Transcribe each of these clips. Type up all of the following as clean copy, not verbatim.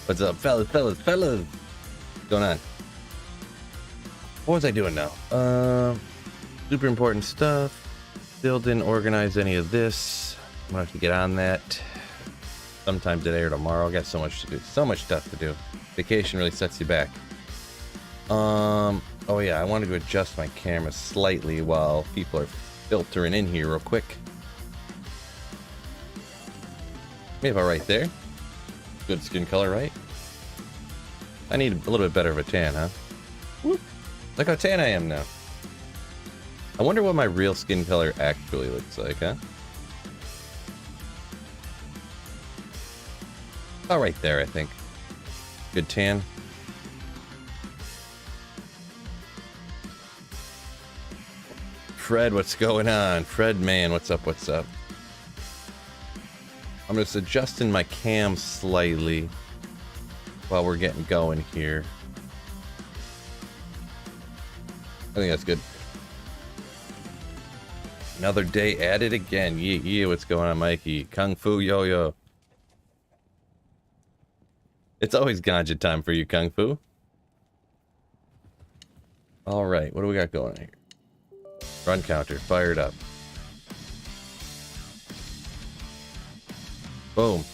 What's up, fellas? What's going on? What was I doing now? Super important stuff. Still didn't organize any of this. I'm gonna have to get on that sometime today or tomorrow. I got so much to do. So much stuff to do. Vacation really sets you back. Oh yeah, I wanted to adjust my camera slightly while people are filtering in here real quick. Maybe about right there. Good skin color, right? I need a little bit better of a tan, huh? Whoop. Look how tan I am now. I wonder what my real skin color actually looks like, huh? Oh, right there, I think. Good tan. Fred, what's going on? Fred, man, what's up, what's up? I'm just adjusting my cam slightly while we're getting going here. I think that's good. Another day at it again. Yeah, what's going on, Mikey? Kung Fu Yo-Yo. It's always ganja time for you, Kung Fu. Alright, what do we got going here? Run counter, fired up. Boom.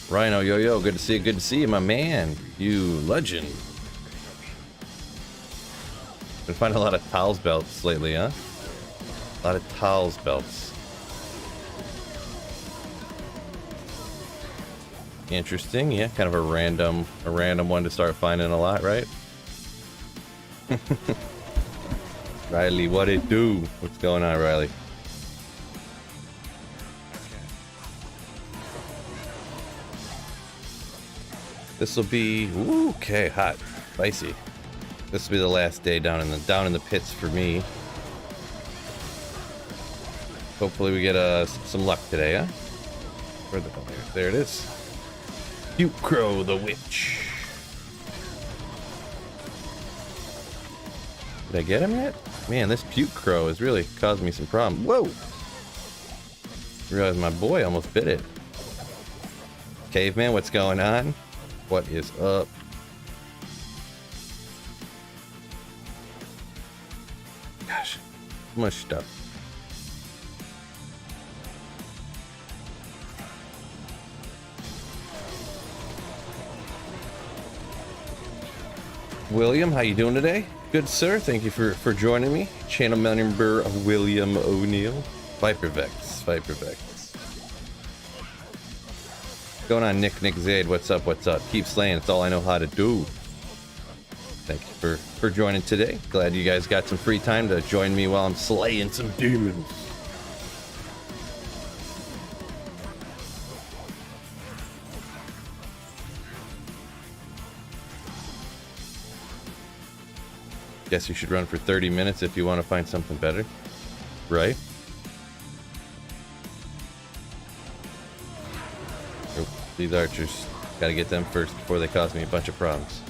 Rhino Yo-Yo, good to see you, my man. You legend. Been finding a lot of towels belts lately, huh? A lot of towels belts. Interesting, yeah, kind of a random one to start finding a lot, right? Riley, what it do? What's going on, Riley? This will be okay, hot, spicy. This will be the last day down in the pits for me. Hopefully we get some luck today, huh? Where'd the hell there it is. Puke Crow the Witch. Did I get him yet? Man, this Puke Crow has really caused me some problems. Whoa! Realized my boy almost bit it. Caveman, what's going on? What is up? Gosh, so much stuff. William, how you doing today? Good, sir. Thank you for joining me. Channel member William O'Neill. Vipervex. Going on, Nick Zaid. What's up? Keep slaying. It's all I know how to do. Thank you for joining today. Glad you guys got some free time to join me while I'm slaying some demons. Guess you should run for 30 minutes if you want to find something better, right? Oh, these archers, gotta get them first before they cause me a bunch of problems.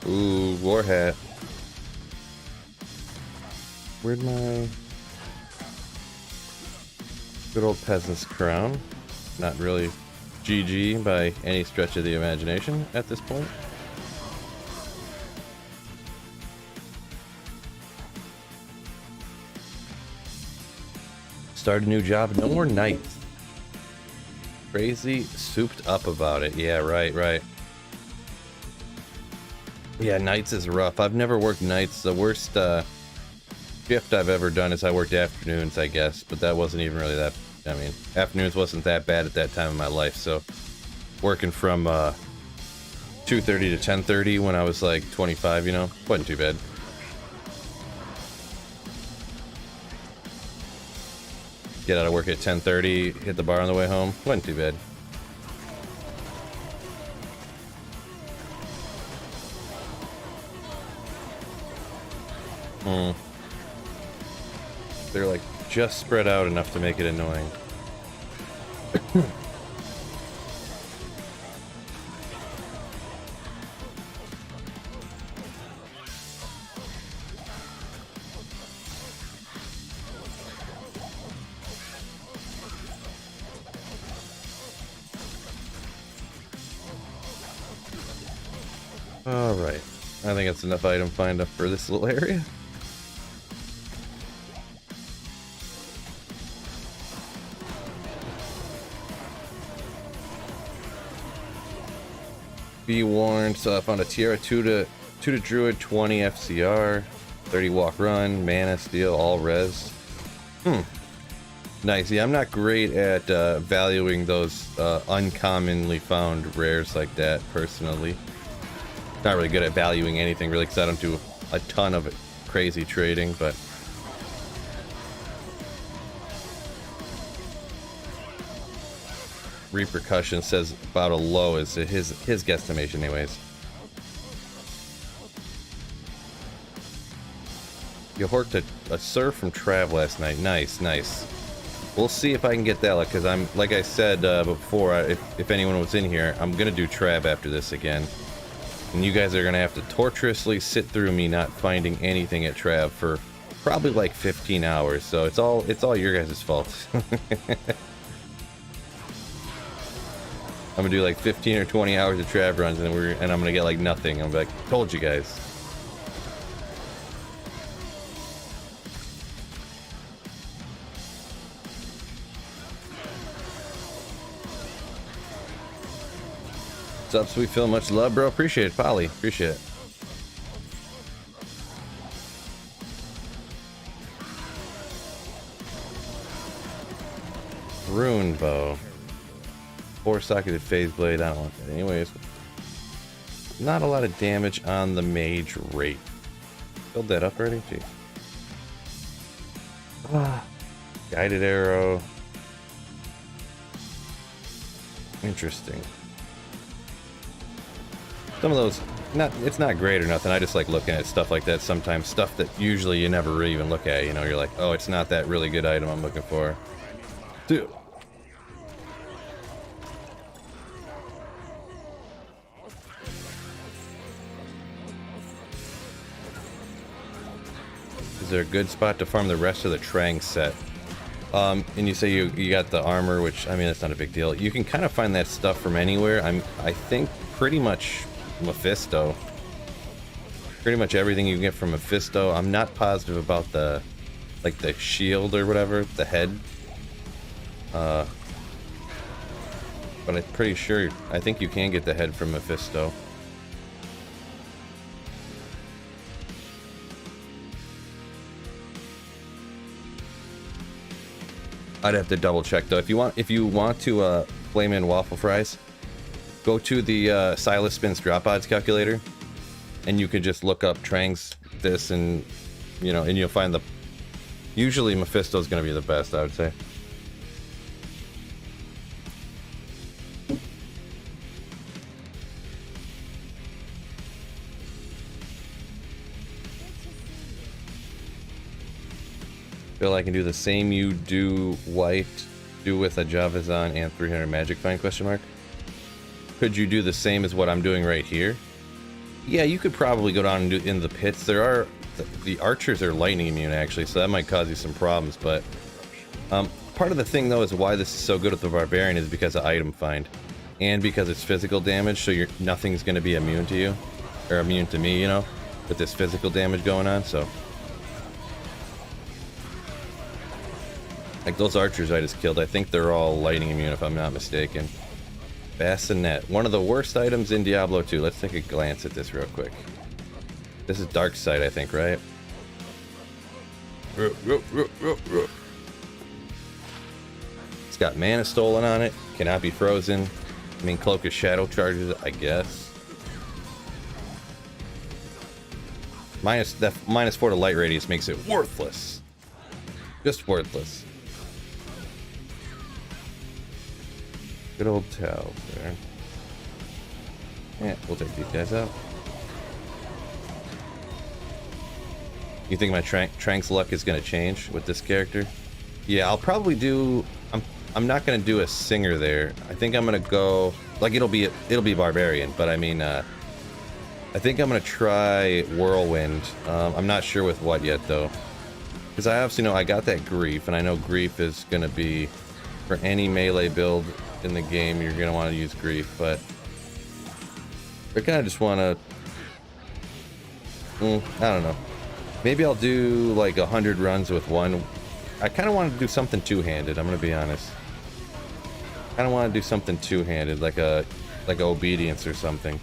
Ooh, war hat. Where'd my good old peasant's crown? Not really GG by any stretch of the imagination at this point. Start a new job, no more nights. Crazy souped up about it. Yeah, right. Yeah, nights is rough. I've never worked nights. The worst shift I've ever done is I worked afternoons, I guess, but that wasn't even really that. I mean, afternoons wasn't that bad at that time in my life. So working from 2:30 to 10:30 when I was like 25, you know, wasn't too bad. Get out of work at 10:30, hit the bar on the way home, wasn't too bad. They're like just spread out enough to make it annoying. Alright. I think that's enough item find up for this little area. Be warned, so I found a Tiara 2 to Druid, 20 FCR, 30 walk run, mana, steel, all res. Nice. Yeah, I'm not great at valuing those uncommonly found rares like that, personally. Not really good at valuing anything, really, because I don't do a ton of crazy trading, but... Repercussion says about a low is his guesstimation anyways. You horked a surf from Trav last night. Nice, nice. We'll see if I can get that luck, because I'm, like I said before, if anyone was in here, I'm going to do Trav after this again. And you guys are going to have to torturously sit through me not finding anything at Trav for probably like 15 hours, so it's all your guys' fault. I'm gonna do like 15 or 20 hours of Trav runs, and I'm gonna get like nothing. I'm like, told you guys. What's up, Sweet Phil? Much love, bro. Appreciate it, Polly. Appreciate it. Rune bow. 4-socketed phase blade. I don't want that anyways. Not a lot of damage on the mage rate. Filled that up already? Jeez. Guided arrow. Interesting. Some of those, it's not great or nothing. I just like looking at stuff like that sometimes. Stuff that usually you never really even look at. You know, you're like, oh, it's not that really good item I'm looking for. Dude. Is there a good spot to farm the rest of the Trang set? And you say you got the armor, which, I mean, that's not a big deal. You can kind of find that stuff from anywhere. I think pretty much Mephisto. Pretty much everything you can get from Mephisto. I'm not positive about the shield or whatever, the head. But I'm pretty sure, I think you can get the head from Mephisto. I'd have to double check though. If you want to flame in waffle fries, go to the Silas Spins drop odds calculator, and you can just look up Trang's this, and and you'll find usually Mephisto's gonna be the best, I would say. Feel I can do the same you do white, do with a Javazan and 300 magic find, question mark? Could you do the same as what I'm doing right here? Yeah, you could probably go down and do in the pits. There are, the archers are lightning immune actually, so that might cause you some problems, but part of the thing though is why this is so good with the barbarian is because of item find. And because it's physical damage, so nothing's gonna be immune to you. Or immune to me, with this physical damage going on, so. Like those archers I just killed, I think they're all lightning immune if I'm not mistaken. Bassinet, one of the worst items in Diablo 2. Let's take a glance at this real quick. This is Dark Side, I think, right? It's got mana stolen on it, cannot be frozen. I mean, Cloak of Shadow charges it, I guess. -4 to light radius makes it worthless. Just worthless. Good old towels there. Yeah, we'll take these guys out. You think my Trank's luck is going to change with this character? Yeah, I'll probably do... I'm not going to do a singer there. I think I'm going to go... Like, it'll be Barbarian, but I mean, I think I'm going to try Whirlwind. I'm not sure with what yet, though. Because I obviously know I got that Grief, and I know Grief is going to be... For any melee build in the game, you're going to want to use Grief, but... I kind of just want to I don't know. Maybe I'll do like 100 runs with one. I kind of want to do something two-handed, I'm gonna be honest. I kind of want to do something two-handed, like a obedience or something.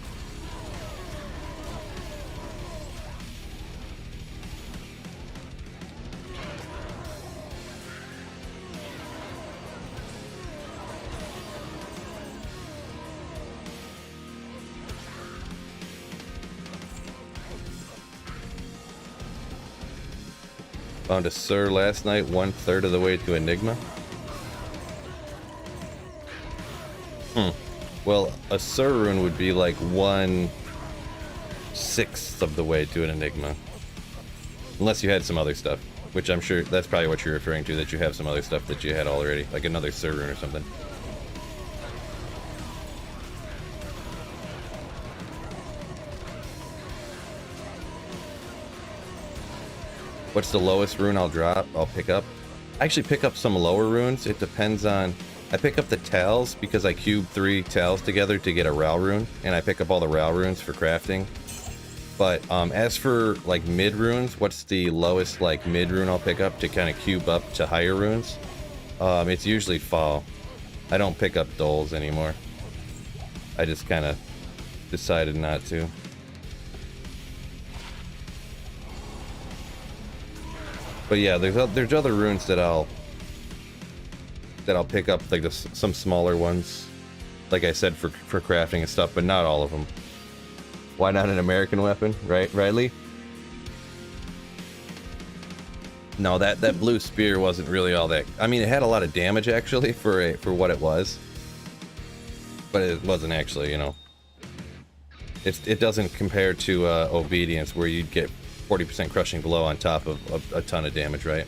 Found a Sir last night, 1/3 of the way to Enigma. Well, a Sir rune would be like 1/6 of the way to an Enigma. Unless you had some other stuff, which I'm sure that's probably what you're referring to, that you have some other stuff that you had already, like another Sir rune or something. What's the lowest rune I'll pick up? I actually pick up some lower runes. It depends on... I pick up the Tals because I cube 3 Tals together to get a Ral rune, and I pick up all the Ral runes for crafting. But as for like mid runes, what's the lowest like mid rune I'll pick up to kind of cube up to higher runes? It's usually Fall. I don't pick up Doles anymore. I just kind of decided not to. But yeah, there's other runes that I'll pick up, like some smaller ones, like I said, for crafting and stuff, but not all of them. Why not an American weapon, right, Riley? No, that blue spear wasn't really all that. I mean, it had a lot of damage actually for what it was, but it wasn't actually, you know. It doesn't compare to obedience, where you'd get 40% crushing blow on top of a ton of damage, right?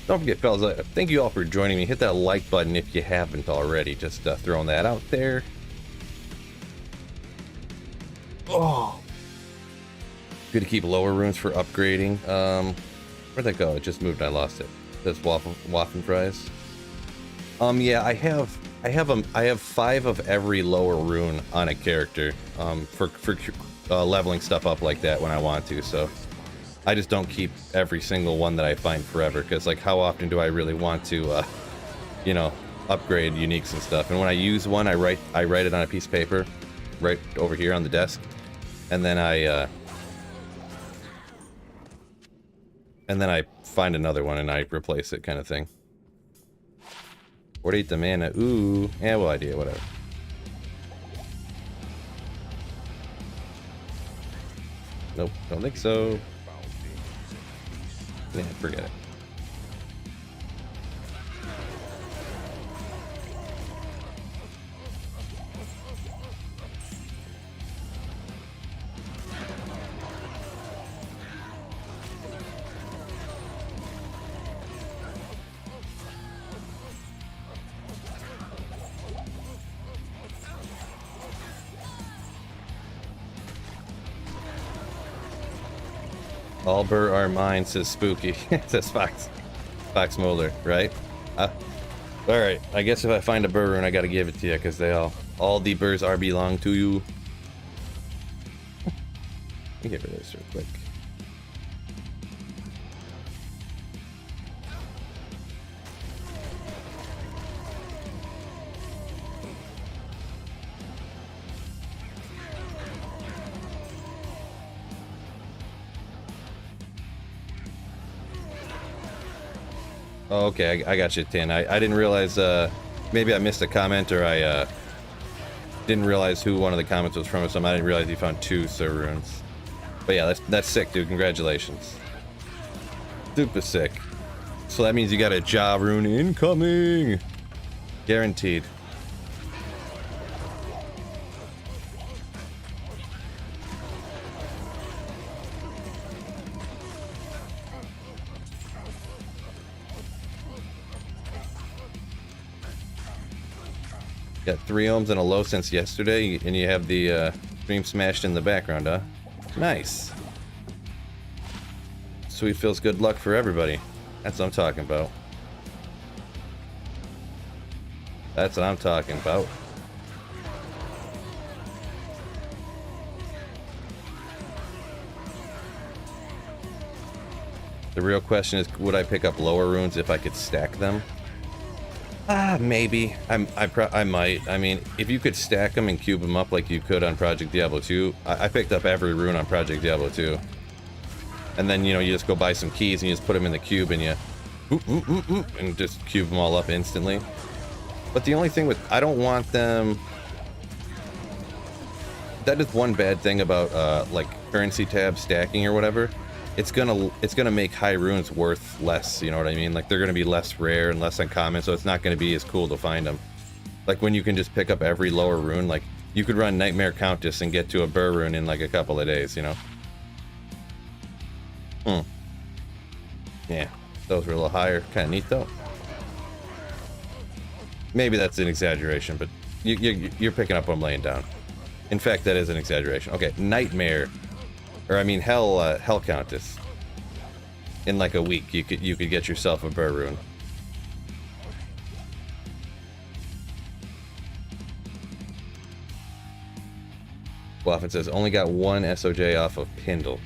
Don't forget, fellas, thank you all for joining me. Hit that like button if you haven't already. Just throwing that out there. Oh, good to keep lower runes for upgrading. Where'd that go? It just moved. I lost it. That's waffen fries. Yeah, I have 5 of every lower rune on a character for leveling stuff up like that when I want to. So I just don't keep every single one that I find forever, because like how often do I really want to you know, upgrade uniques and stuff? And when I use one, I write it on a piece of paper right over here on the desk, and then I find another one and I replace it, kind of thing. 48 the mana. Ooh, yeah, well, idea, whatever. Nope, don't think so. Yeah, forget it. All burr are mine, says Spooky. Says Fox Molder, right? Alright, I guess if I find a burr rune, I gotta give it to you, because all the burrs are belong to you. Let me get rid of this real quick. Oh, okay, I got you, Tin. I didn't realize, maybe I missed a comment, or I didn't realize who one of the comments was from or something. I didn't realize you found 2 Sir runes. But yeah, that's sick, dude. Congratulations. Super sick. So that means you got a Ja rune incoming! Guaranteed. Got 3 ohms and a low since yesterday, and you have the stream smashed in the background, huh? Nice. Sweet feels good luck for everybody. That's what I'm talking about. That's what I'm talking about. The real question is, would I pick up lower runes if I could stack them? Maybe. I might. I mean, if you could stack them and cube them up like you could on Project Diablo 2, I picked up every rune on Project Diablo 2. And then, you know, you just go buy some keys and you just put them in the cube and you... and just cube them all up instantly. But the only thing with... I don't want them... That is one bad thing about, like, currency tab stacking or whatever. It's gonna make high runes worth less, you know what I mean? Like, they're gonna be less rare and less uncommon, so it's not gonna be as cool to find them. Like, when you can just pick up every lower rune, like, you could run Nightmare Countess and get to a Burr rune in, like, a couple of days, you know? Yeah, those were a little higher. Kinda neat, though. Maybe that's an exaggeration, but you're picking up what I'm laying down. In fact, that is an exaggeration. Okay, Nightmare... Or I mean, Hell Countess. In like a week, you could get yourself a Burr rune. Waffen says only got one SOJ off of Pindle.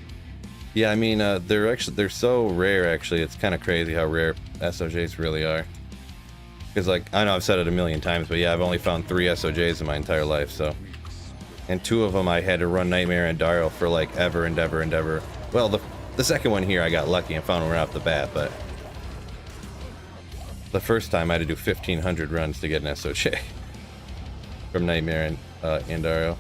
Yeah, I mean, they're so rare. Actually, it's kind of crazy how rare SOJs really are. Because like I know I've said it a million times, but yeah, I've only found 3 SOJs in my entire life. So. And 2 of them I had to run Nightmare and Daryl for like ever and ever and ever. Well, the second one here I got lucky and found one right off the bat, but the first time I had to do 1,500 runs to get an SOJ from Nightmare and Daryl.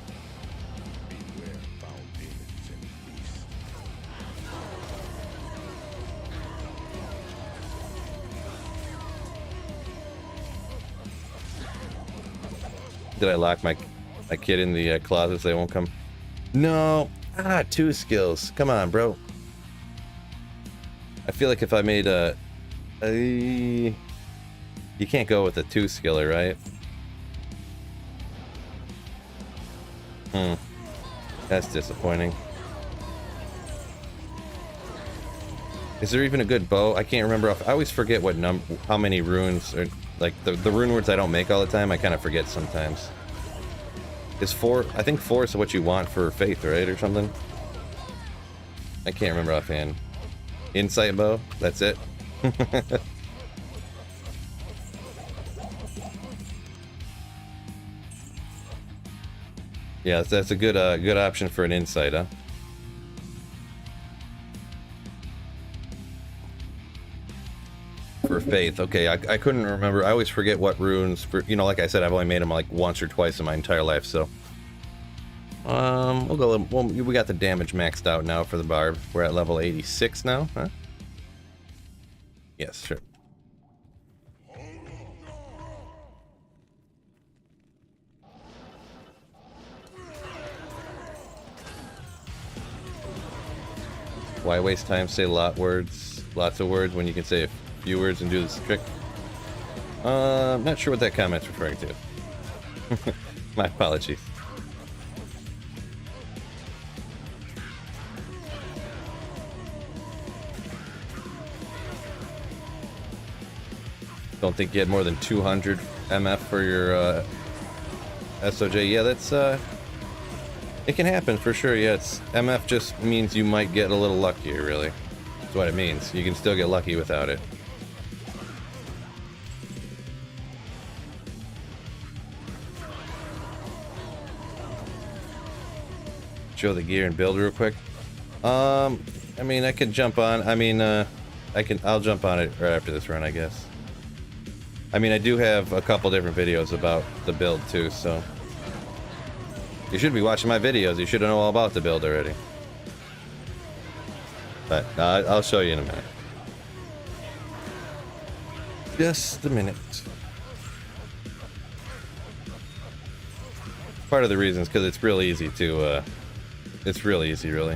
Did I lock my kid in the closet so they won't come? No. 2 skills. Come on, bro. I feel like if I made a... you can't go with a 2 skiller, right? That's disappointing. Is there even a good bow? I can't remember. I always forget what how many runes, or like the rune words I don't make all the time. I kind of forget sometimes. Is 4? I think 4 is what you want for faith, right, or something. I can't remember offhand. Insight bow. That's it. Yeah, that's a good option for an insight, huh? For faith. Okay, I couldn't remember. I always forget what runes for, you know, like I said, I've only made them like once or twice in my entire life, so we'll go. Well, we got the damage maxed out now for the barb. We're at level 86 now, huh? Yes, sure. Why waste time? Say lots of words when you can say a few words and do this trick. I'm not sure what that comment's referring to. My apologies. Don't think you had more than 200 MF for your SOJ. Yeah, that's it can happen for sure. Yeah, it's MF just means you might get a little luckier, really. That's what it means. You can still get lucky without it. Show the gear and build real quick. I mean, I could jump on. I mean, I'll jump on it right after this run, I guess. I mean, I do have a couple different videos about the build too, so you should be watching my videos. You should know all about the build already. But I'll show you in a minute. Just a minute. Part of the reason is because it's real easy to. It's real easy, really.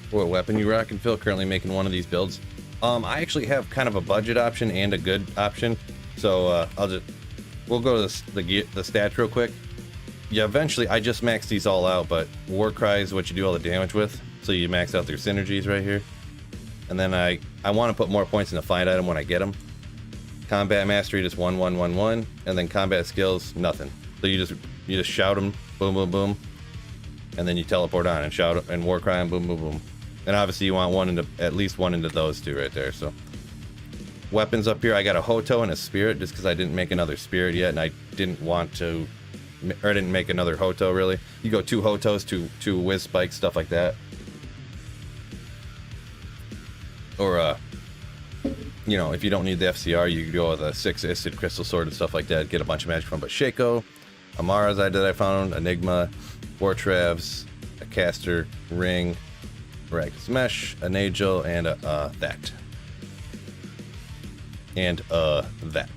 What weapon you rockin', Phil? Currently making one of these builds. I actually have kind of a budget option and a good option, so I'll just we'll go to the stats real quick. Yeah, eventually I just maxed these all out, but War Cry is what you do all the damage with. So you max out their synergies right here. And then I want to put more points in the find item when I get them. Combat Mastery just 1, 1, 1, 1, and then combat skills nothing. So you just shout them, boom, boom, boom, and then you teleport on and shout and War Cry and boom, boom, boom. And obviously you want at least one into those two right there. So weapons up here, I got a Hoto and a Spirit just because I didn't make another Spirit yet, and I didn't want to, or I didn't make another Hoto really. You go 2 Hotos, two Whiz Spikes, stuff like that. Or you know, if you don't need the FCR, you can go with a 6 Isted Crystal Sword and stuff like that, get a bunch of magic from. But Shaco, Amara's that I found, Enigma, Wartravs, a Caster, Ring, Miraculous Mesh, a Nagel, and that. And that.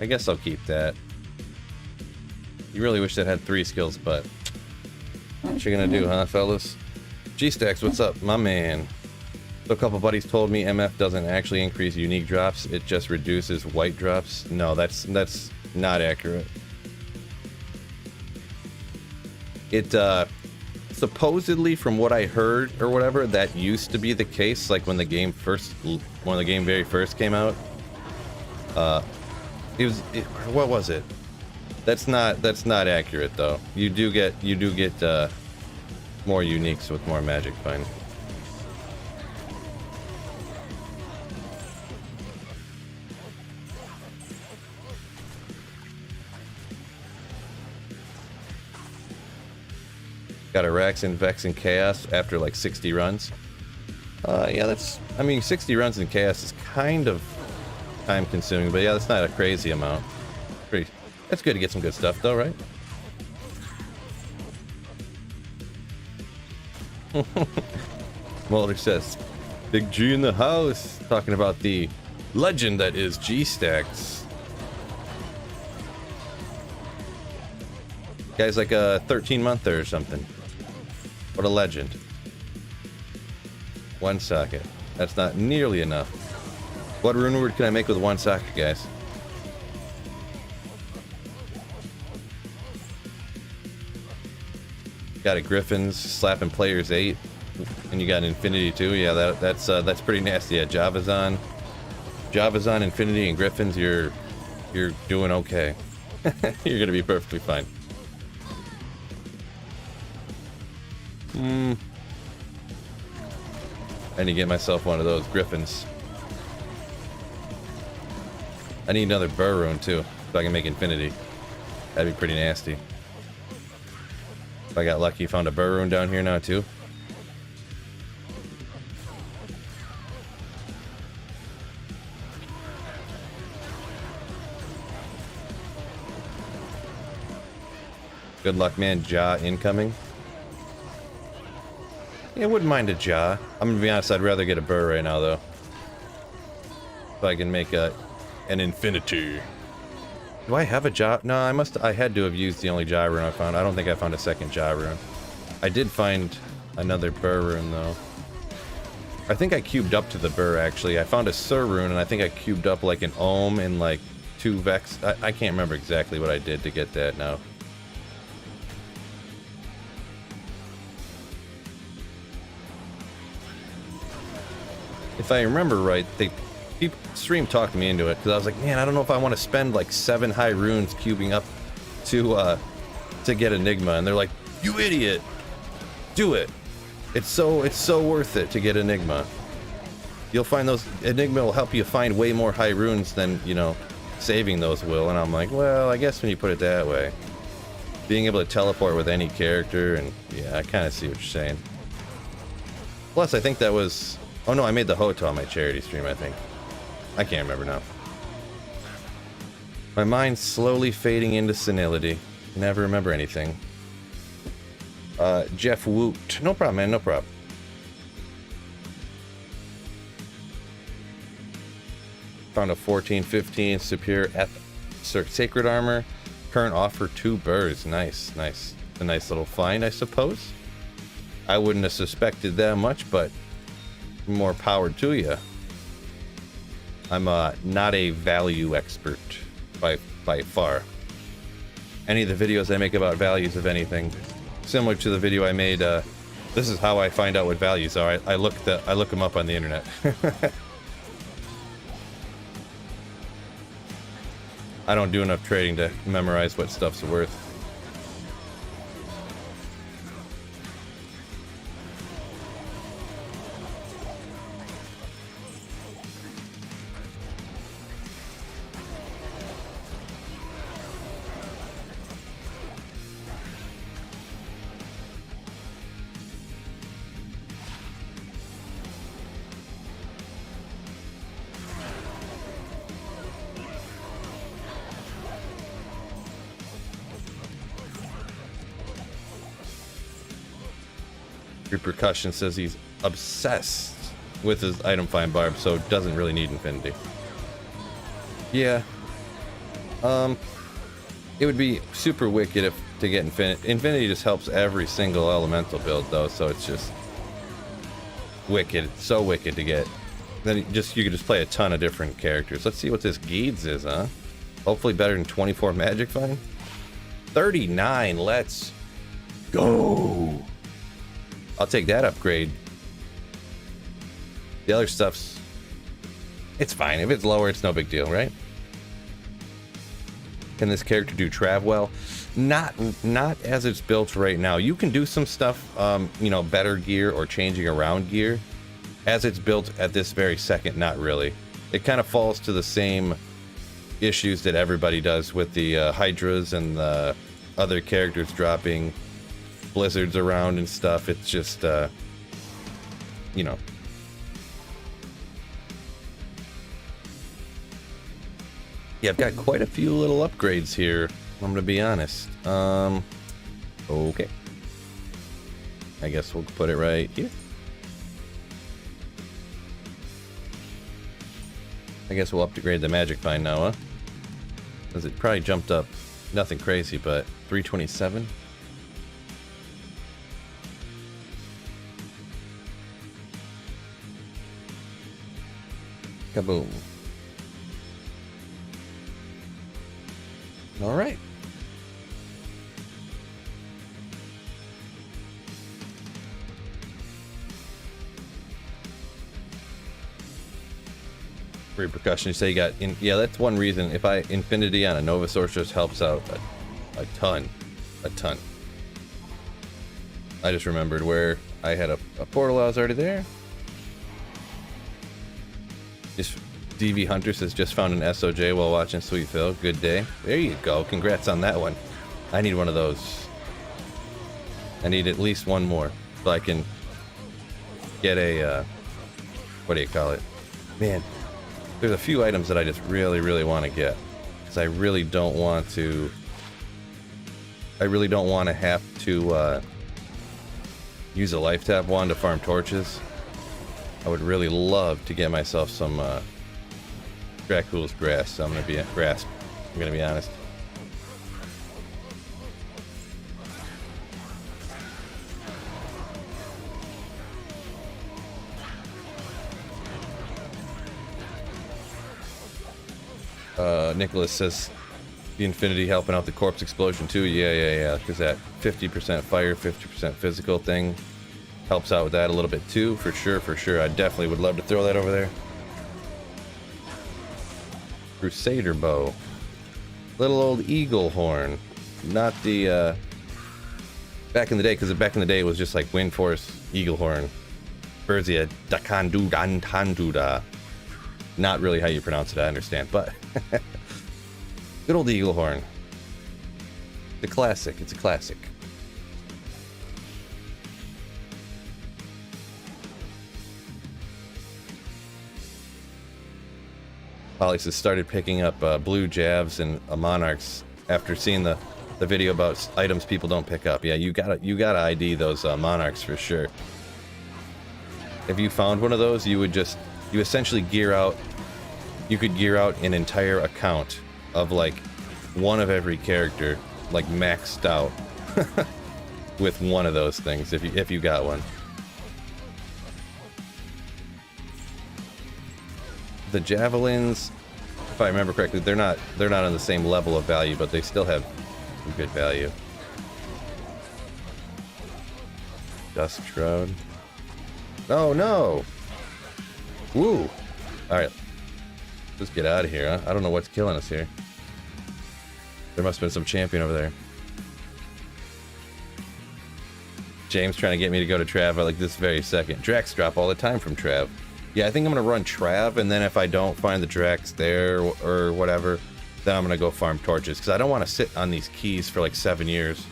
I guess I'll keep that. You really wish that had 3 skills, but what you gonna do, huh, fellas? G-Stacks, what's up, my man? So a couple buddies told me MF doesn't actually increase unique drops, it just reduces white drops. No, that's not accurate. It supposedly, from what I heard or whatever, that used to be the case, like when the game very first came out. What was it? That's not accurate though. You do get more uniques with more magic find. Got a Rax and Vex and Chaos after like 60 runs. Yeah, I mean 60 runs in Chaos is kind of time consuming, but yeah, that's not a crazy amount. That's good to get some good stuff though, right? Mulder says, Big G in the house, talking about the legend that is G-Stacks. Guy's like a 13-monther or something. What a legend. 1 socket. That's not nearly enough. What rune word can I make with 1 socket, guys? Got a Griffin's slapping players 8, and you got an Infinity too. Yeah, that's pretty nasty. Yeah, Javazon, Infinity, and Griffins. You're doing okay. You're gonna be perfectly fine. I need to get myself one of those Griffins. I need another Burr rune too, so I can make Infinity. That'd be pretty nasty. If I got lucky, found a Burr rune down here now too. Good luck, man. Ja incoming. Yeah, I wouldn't mind a Ja. I'm gonna be honest, I'd rather get a Burr right now though. If I can make an Infinity. Do I have a Ja? No, I had to have used the only Ja rune I found. I don't think I found a second Ja rune. I did find another Burr rune though. I think I cubed up to the Burr actually. I found a Sur rune and I think I cubed up like an Ohm and like 2 Vex. I can't remember exactly what I did to get that now. If I remember right, stream talked me into it because I was like, man, I don't know if I want to spend like 7 high runes cubing up to get Enigma, and they're like, you idiot, do it. It's so worth it to get Enigma. You'll find those Enigma will help you find way more high runes than, you know, saving those will. And I'm like, well, I guess when you put it that way, being able to teleport with any character, and yeah, I kind of see what you're saying. Plus, I think that was. Oh no, I made the Hoto on my charity stream, I think. I can't remember now. My mind's slowly fading into senility. Never remember anything. Jeff Woot. No problem, man, no problem. Found a 14-15 Superior Sacred Armor. Current offer 2 Burrs. Nice, nice. A nice little find, I suppose. I wouldn't have suspected that much, but more power to you. I'm not a value expert by far. Any of the videos I make about values of anything, similar to the video I made, this is how I find out what values are. I look them up on the internet. I don't do enough trading to memorize what stuff's worth. Repercussion says he's obsessed with his item find barb, so doesn't really need infinity. Yeah. It would be super wicked to get infinity. Infinity just helps every single elemental build though, so it's just wicked, so wicked to get. Then you could just play a ton of different characters. Let's see what this Geeds is, huh? Hopefully better than 24 Magic Find. 39, let's go. I'll take that upgrade. The other stuff's... it's fine. If it's lower, it's no big deal, right? Can this character do Trav well? Not as it's built right now. You can do some stuff, you know, better gear or changing around gear. As it's built at this very second, not really. It kind of falls to the same issues that everybody does with the Hydras and the other characters dropping blizzards around and stuff. It's just you know, yeah, I've got quite a few little upgrades here, I'm gonna be honest. Okay, I guess we'll put it right here. I guess we'll upgrade the Magic Find now, huh? Because it probably jumped up, nothing crazy, but 327. Kaboom. All right. Repercussion, you say you got in, yeah, that's one reason. If I infinity on a Nova Sorceress helps out a ton. I just remembered where I had a portal. I was already there. Just DV Hunter says just found an SOJ while watching Sweet Phil. Good day. There you go. Congrats on that one. I need one of those. I need at least one more so I can get a what do you call it? Man, there's a few items that I just really want to get because I really don't want to have to use a life tap wand to farm torches. I would really love to get myself some Dracula's grass, so I'm gonna be honest. Nicholas says the infinity helping out the corpse explosion too. Yeah. Because that 50% fire, 50% physical thing helps out with that a little bit too, for sure. I definitely would love to throw that over there. Crusader bow, little old eagle horn, not the back in the day, because back in the day it was just like wind force, eagle horn, Berzia dakandu dantanduda. Not really how you pronounce it, I understand, but good old eagle horn. The classic. It's a classic. Polly says started picking up blue Javs and Monarchs after seeing the video about items people don't pick up. Yeah, you gotta ID those Monarchs for sure. If you found one of those, you essentially gear out. You could gear out an entire account of like one of every character, like maxed out, with one of those things if you got one. the javelins, if I remember correctly, they're not on the same level of value, but they still have some good value. Dusk Shroud. Oh no! Woo! Alright. Let's get out of here, huh? I don't know what's killing us here. There must have been some champion over there. James trying to get me to go to Trav like this very second. Drax drop all the time from Trav. Yeah, I think I'm going to run Trav, and then if I don't find the Drax there or whatever, then I'm going to go farm torches, because I don't want to sit on these keys for like 7 years.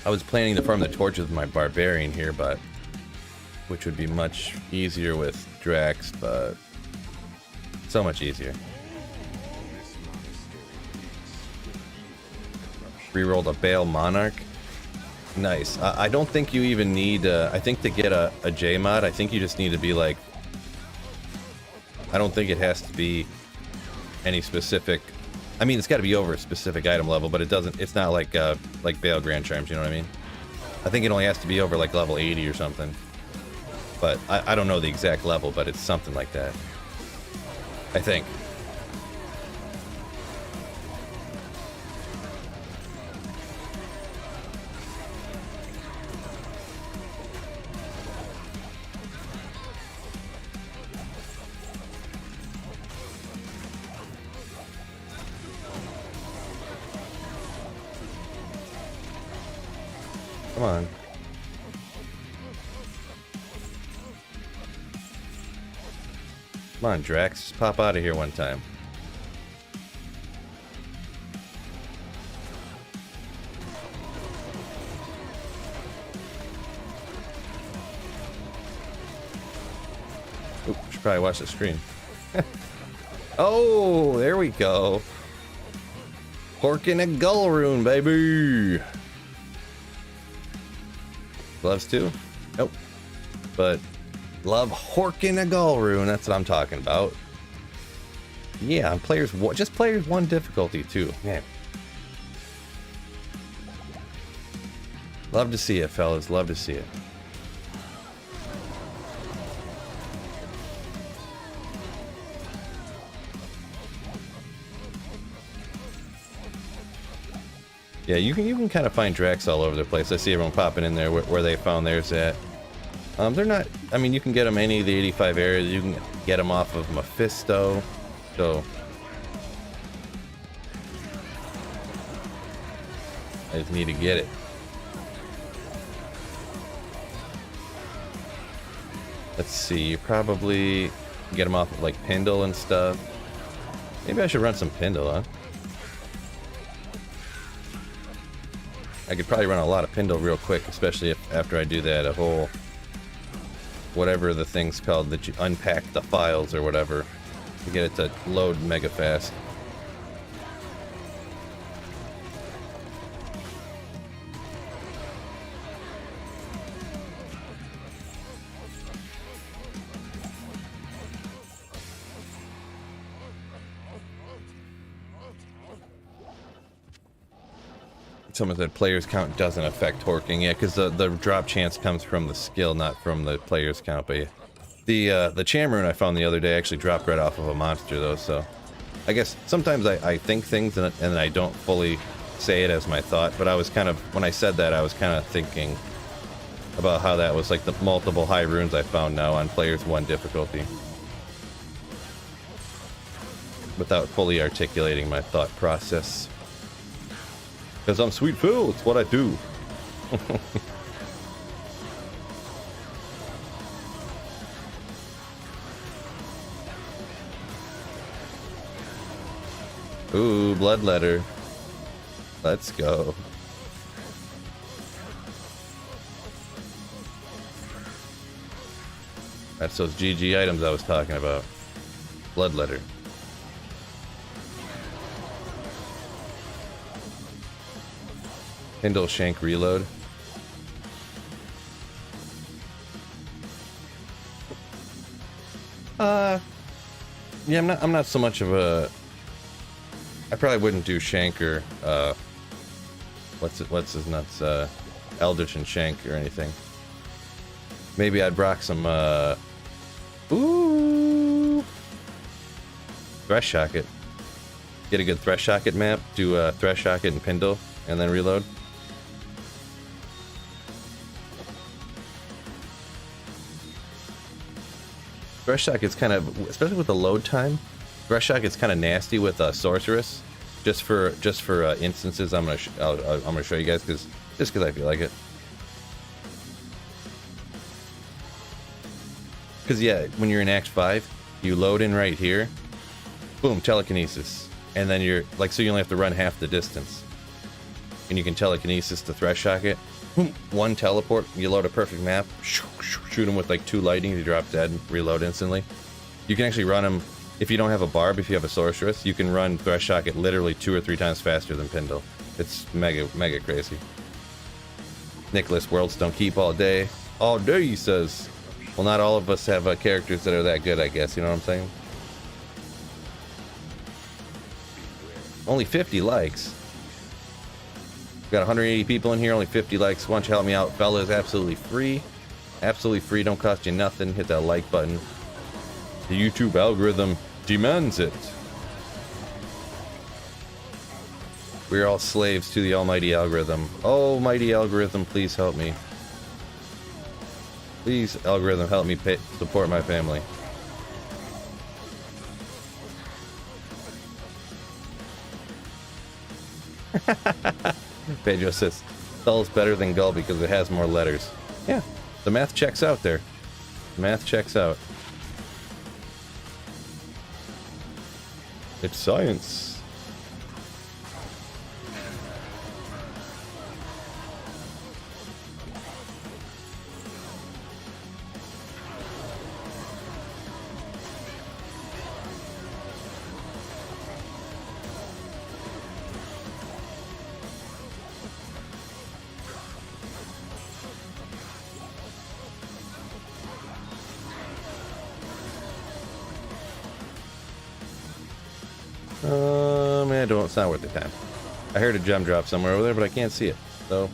I was planning to farm the torches with my Barbarian here, but which would be much easier with Drax, but so much easier. Rerolled a Bale Monarch. Nice. I don't think you even need, I think to get a J mod, I think you just need to be like, I don't think it has to be any specific, I mean, it's got to be over a specific item level, but it's not like Bale Grand Charms, you know what I mean? I think it only has to be over like level 80 or something. But I don't know the exact level, but it's something like that. I think. Come on. Come on, Drax. Just pop out of here one time. Oop, should probably watch the stream. Oh, there we go. Pork in a gull rune, baby. Gloves too? Nope. But love Hork in a gull rune. That's what I'm talking about. Yeah, on players one, just players one difficulty too. Man. Love to see it, fellas. Love to see it. Yeah, you can kind of find Drax all over the place. I see everyone popping in there where they found theirs at. They're not, I mean, you can get them any of the 85 areas. You can get them off of Mephisto. So I just need to get it. Let's see, you probably get them off of like Pindle and stuff. Maybe I should run some Pindle, huh? I could probably run a lot of Pindle real quick, especially after I do that whole, whatever the thing's called, that you unpack the files or whatever, to get it to load mega fast. Someone said players count doesn't affect torquing. Yeah, because the drop chance comes from the skill, not from the players count. But yeah. The Cham rune I found the other day actually dropped right off of a monster though, so I guess sometimes I think things and then I don't fully say it as my thought, but I was kind of, when I said that, I was kind of thinking about how that was like the multiple high runes I found now on players 1 difficulty, without fully articulating my thought process. Because I'm Sweet Phil, it's what I do. Ooh, Bloodletter. Let's go. That's those GG items I was talking about. Bloodletter. Hindle Shank reload. Yeah, I'm not so much of a, I probably wouldn't do Shank or what's his nuts, Eldritch and Shank or anything. Maybe I'd rock some ooh, Ooh. Thresh Socket. Get a good Thresh Socket map. Do Thresh Socket and Pindle, and then reload. Thresh Socket's kind of, especially with the load time. Thresh Socket's kind of nasty with Sorceress. Just for instances, I'm gonna show you guys because I feel like it. Because yeah, when you're in Act 5, you load in right here, boom, telekinesis, and then you're like, so you only have to run half the distance, and you can telekinesis to Thresh Socket. Boom, one teleport, you load a perfect map, shoot him with like 2 lightnings, you drop dead, reload instantly. You can actually run him. If you don't have a barb, if you have a sorceress, you can run Thresh Socket literally 2 or 3 times faster than Pindle. It's mega crazy. Nicholas, worlds don't keep all day. All day, he says. Well, not all of us have characters that are that good, I guess. You know what I'm saying? Only 50 likes. We've got 180 people in here, only 50 likes. Why don't you help me out, fellas? Absolutely free. Absolutely free, don't cost you nothing. Hit that like button. The YouTube algorithm demands it. We're all slaves to the almighty algorithm. Oh, mighty algorithm, please help me. Please, algorithm, help me support my family. Pedro says, Thull's better than Gull because it has more letters. Yeah, the math checks out there. The math checks out. It's science. It's not worth the time. I heard a gem drop somewhere over there, but I can't see it. So,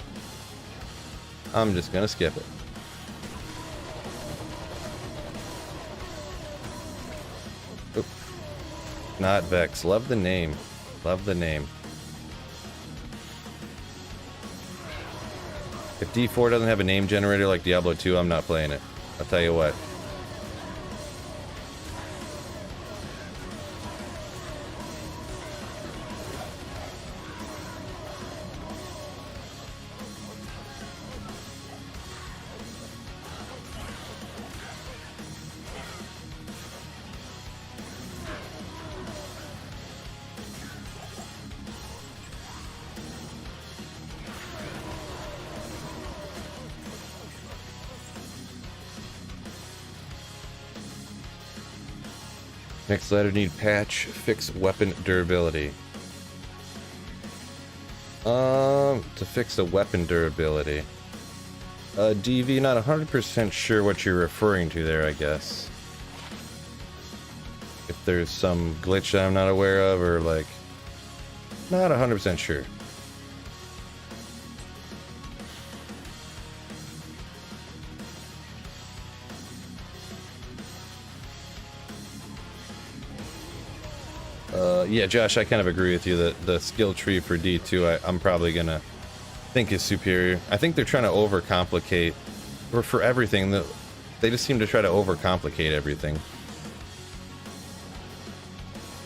I'm just gonna skip it. Oop. Not Vex. Love the name. Love the name. If D4 doesn't have a name generator like Diablo 2, I'm not playing it. I'll tell you what. Next letter, need patch, fix weapon durability. To fix the weapon durability. DV, not 100% sure what you're referring to there, I guess. If there's some glitch that I'm not aware of, or like, not 100% sure. Yeah, Josh, I kind of agree with you that the skill tree for D2, I'm probably gonna think is superior. I think they're trying to overcomplicate, or for everything, they just seem to try to overcomplicate everything.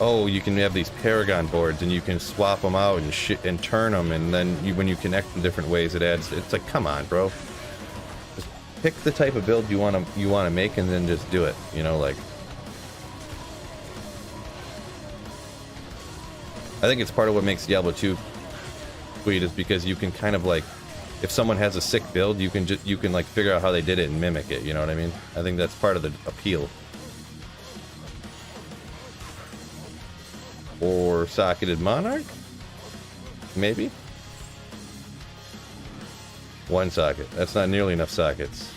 Oh, you can have these Paragon boards, and you can swap them out and turn them, and then when you connect them different ways, it adds. It's like, come on, bro. Just pick the type of build you wanna make, and then just do it. You know, like. I think it's part of what makes Diablo 2 sweet is because you can kind of like, if someone has a sick build, you can like figure out how they did it and mimic it. You know what I mean? I think that's part of the appeal. Or socketed Monarch, maybe. 1 socket. That's not nearly enough sockets.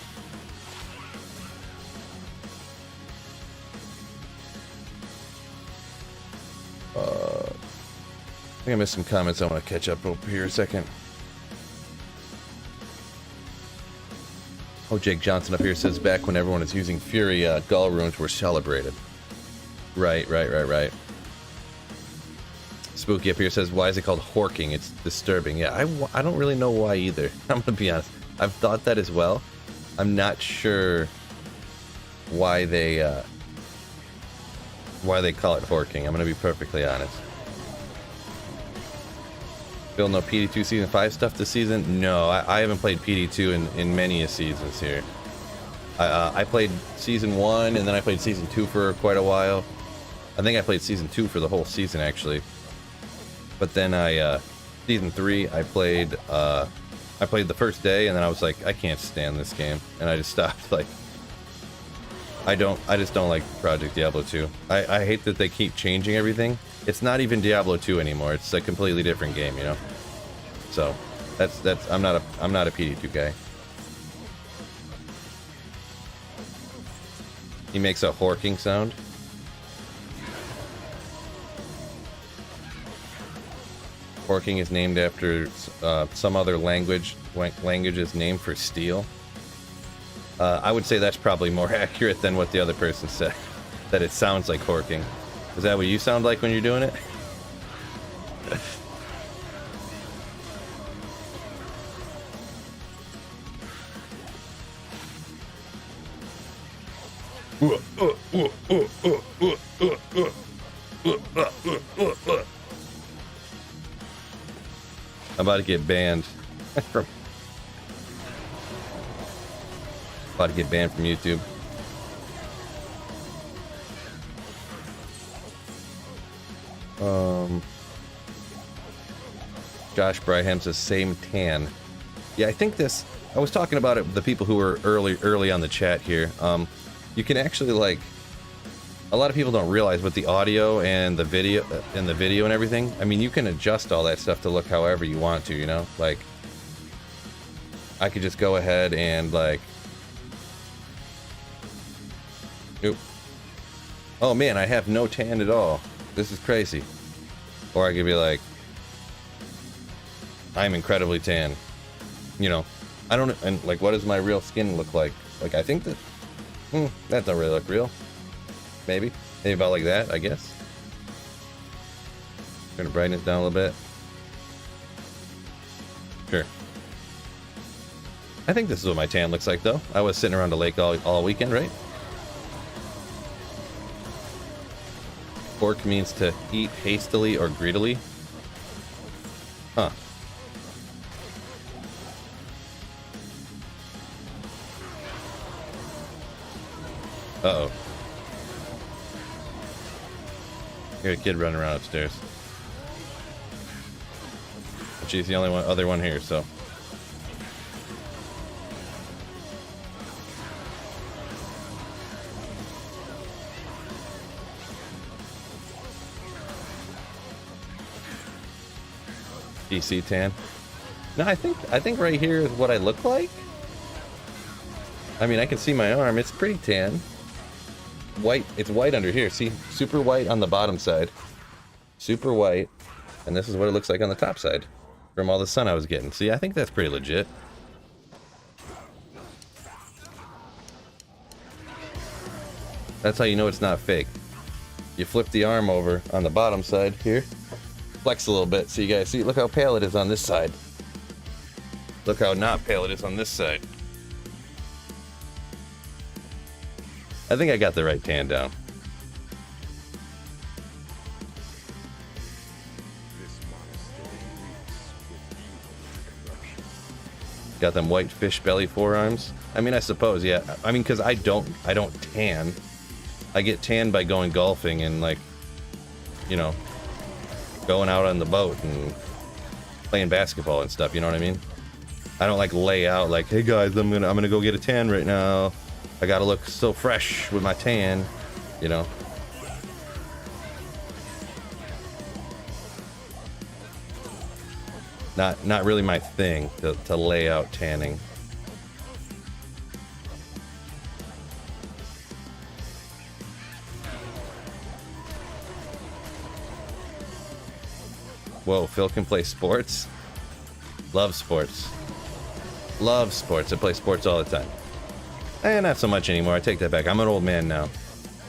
I think I missed some comments I want to catch up over here a second. Oh, Jake Johnson up here says back when everyone was using Fury, Gull runes were celebrated. Right. Spooky up here says, why is it called horking? It's disturbing. Yeah, I don't really know why either. I'm gonna be honest. I've thought that as well. I'm not sure why they call it horking. I'm gonna be perfectly honest. Bill, no PD2 Season 5 stuff this season? No, I haven't played PD2 in many a seasons here. I played Season 1, and then I played Season 2 for quite a while. I think I played Season 2 for the whole season, actually. But then Season 3, I played the first day, and then I was like, I can't stand this game. And I just stopped, like... I just don't like Project Diablo 2. I hate that they keep changing everything. It's not even Diablo 2 anymore. It's a completely different game, you know. So that's I'm not a PD2 guy. He makes a horking sound. Horking is named after some other language's name for steel. I would say that's probably more accurate than what the other person said. That it sounds like horking. Is that what you sound like when you're doing it? I'm about to get banned from... About to get banned from YouTube. Josh Bryham says same tan. Yeah, I think this... I was talking about it with the people who were early on the chat here. You can actually, like... A lot of people don't realize with the audio and the video and everything. I mean, you can adjust all that stuff to look however you want to, you know? Like, I could just go ahead and, like... Oop. Oh man, I have no tan at all. This is crazy. Or I could be like, I'm incredibly tan. You know, I don't, and like, what does my real skin look like? Like, I think that, that don't really look real. Maybe about like that, I guess. Gonna brighten it down a little bit. Sure. I think this is what my tan looks like, though. I was sitting around the lake all weekend, right? Pork means to eat hastily or greedily. Huh. Uh-oh. Got a kid running around upstairs. But she's the only other one here, so... DC tan. No, I think right here is what I look like. I mean, I can see my arm. It's pretty tan. White. It's white under here. See? Super white on the bottom side. Super white. And this is what it looks like on the top side. From all the sun I was getting. See, I think that's pretty legit. That's how you know it's not fake. You flip the arm over on the bottom side here. Flex a little bit so you guys see. Look how pale it is on this side. Look how not pale it is on this side. I think I got the right tan down. Got them white fish belly forearms. I mean, I suppose, yeah. I mean, because I don't tan. I get tan by going golfing and, like, you know, going out on the boat and playing basketball and stuff, you know what I mean? I don't like lay out like, hey guys, I'm gonna go get a tan right now. I gotta look so fresh with my tan, you know. Not really my thing to lay out tanning. Whoa, Phil can play sports? Love sports. Love sports. I play sports all the time. Not so much anymore. I take that back. I'm an old man now.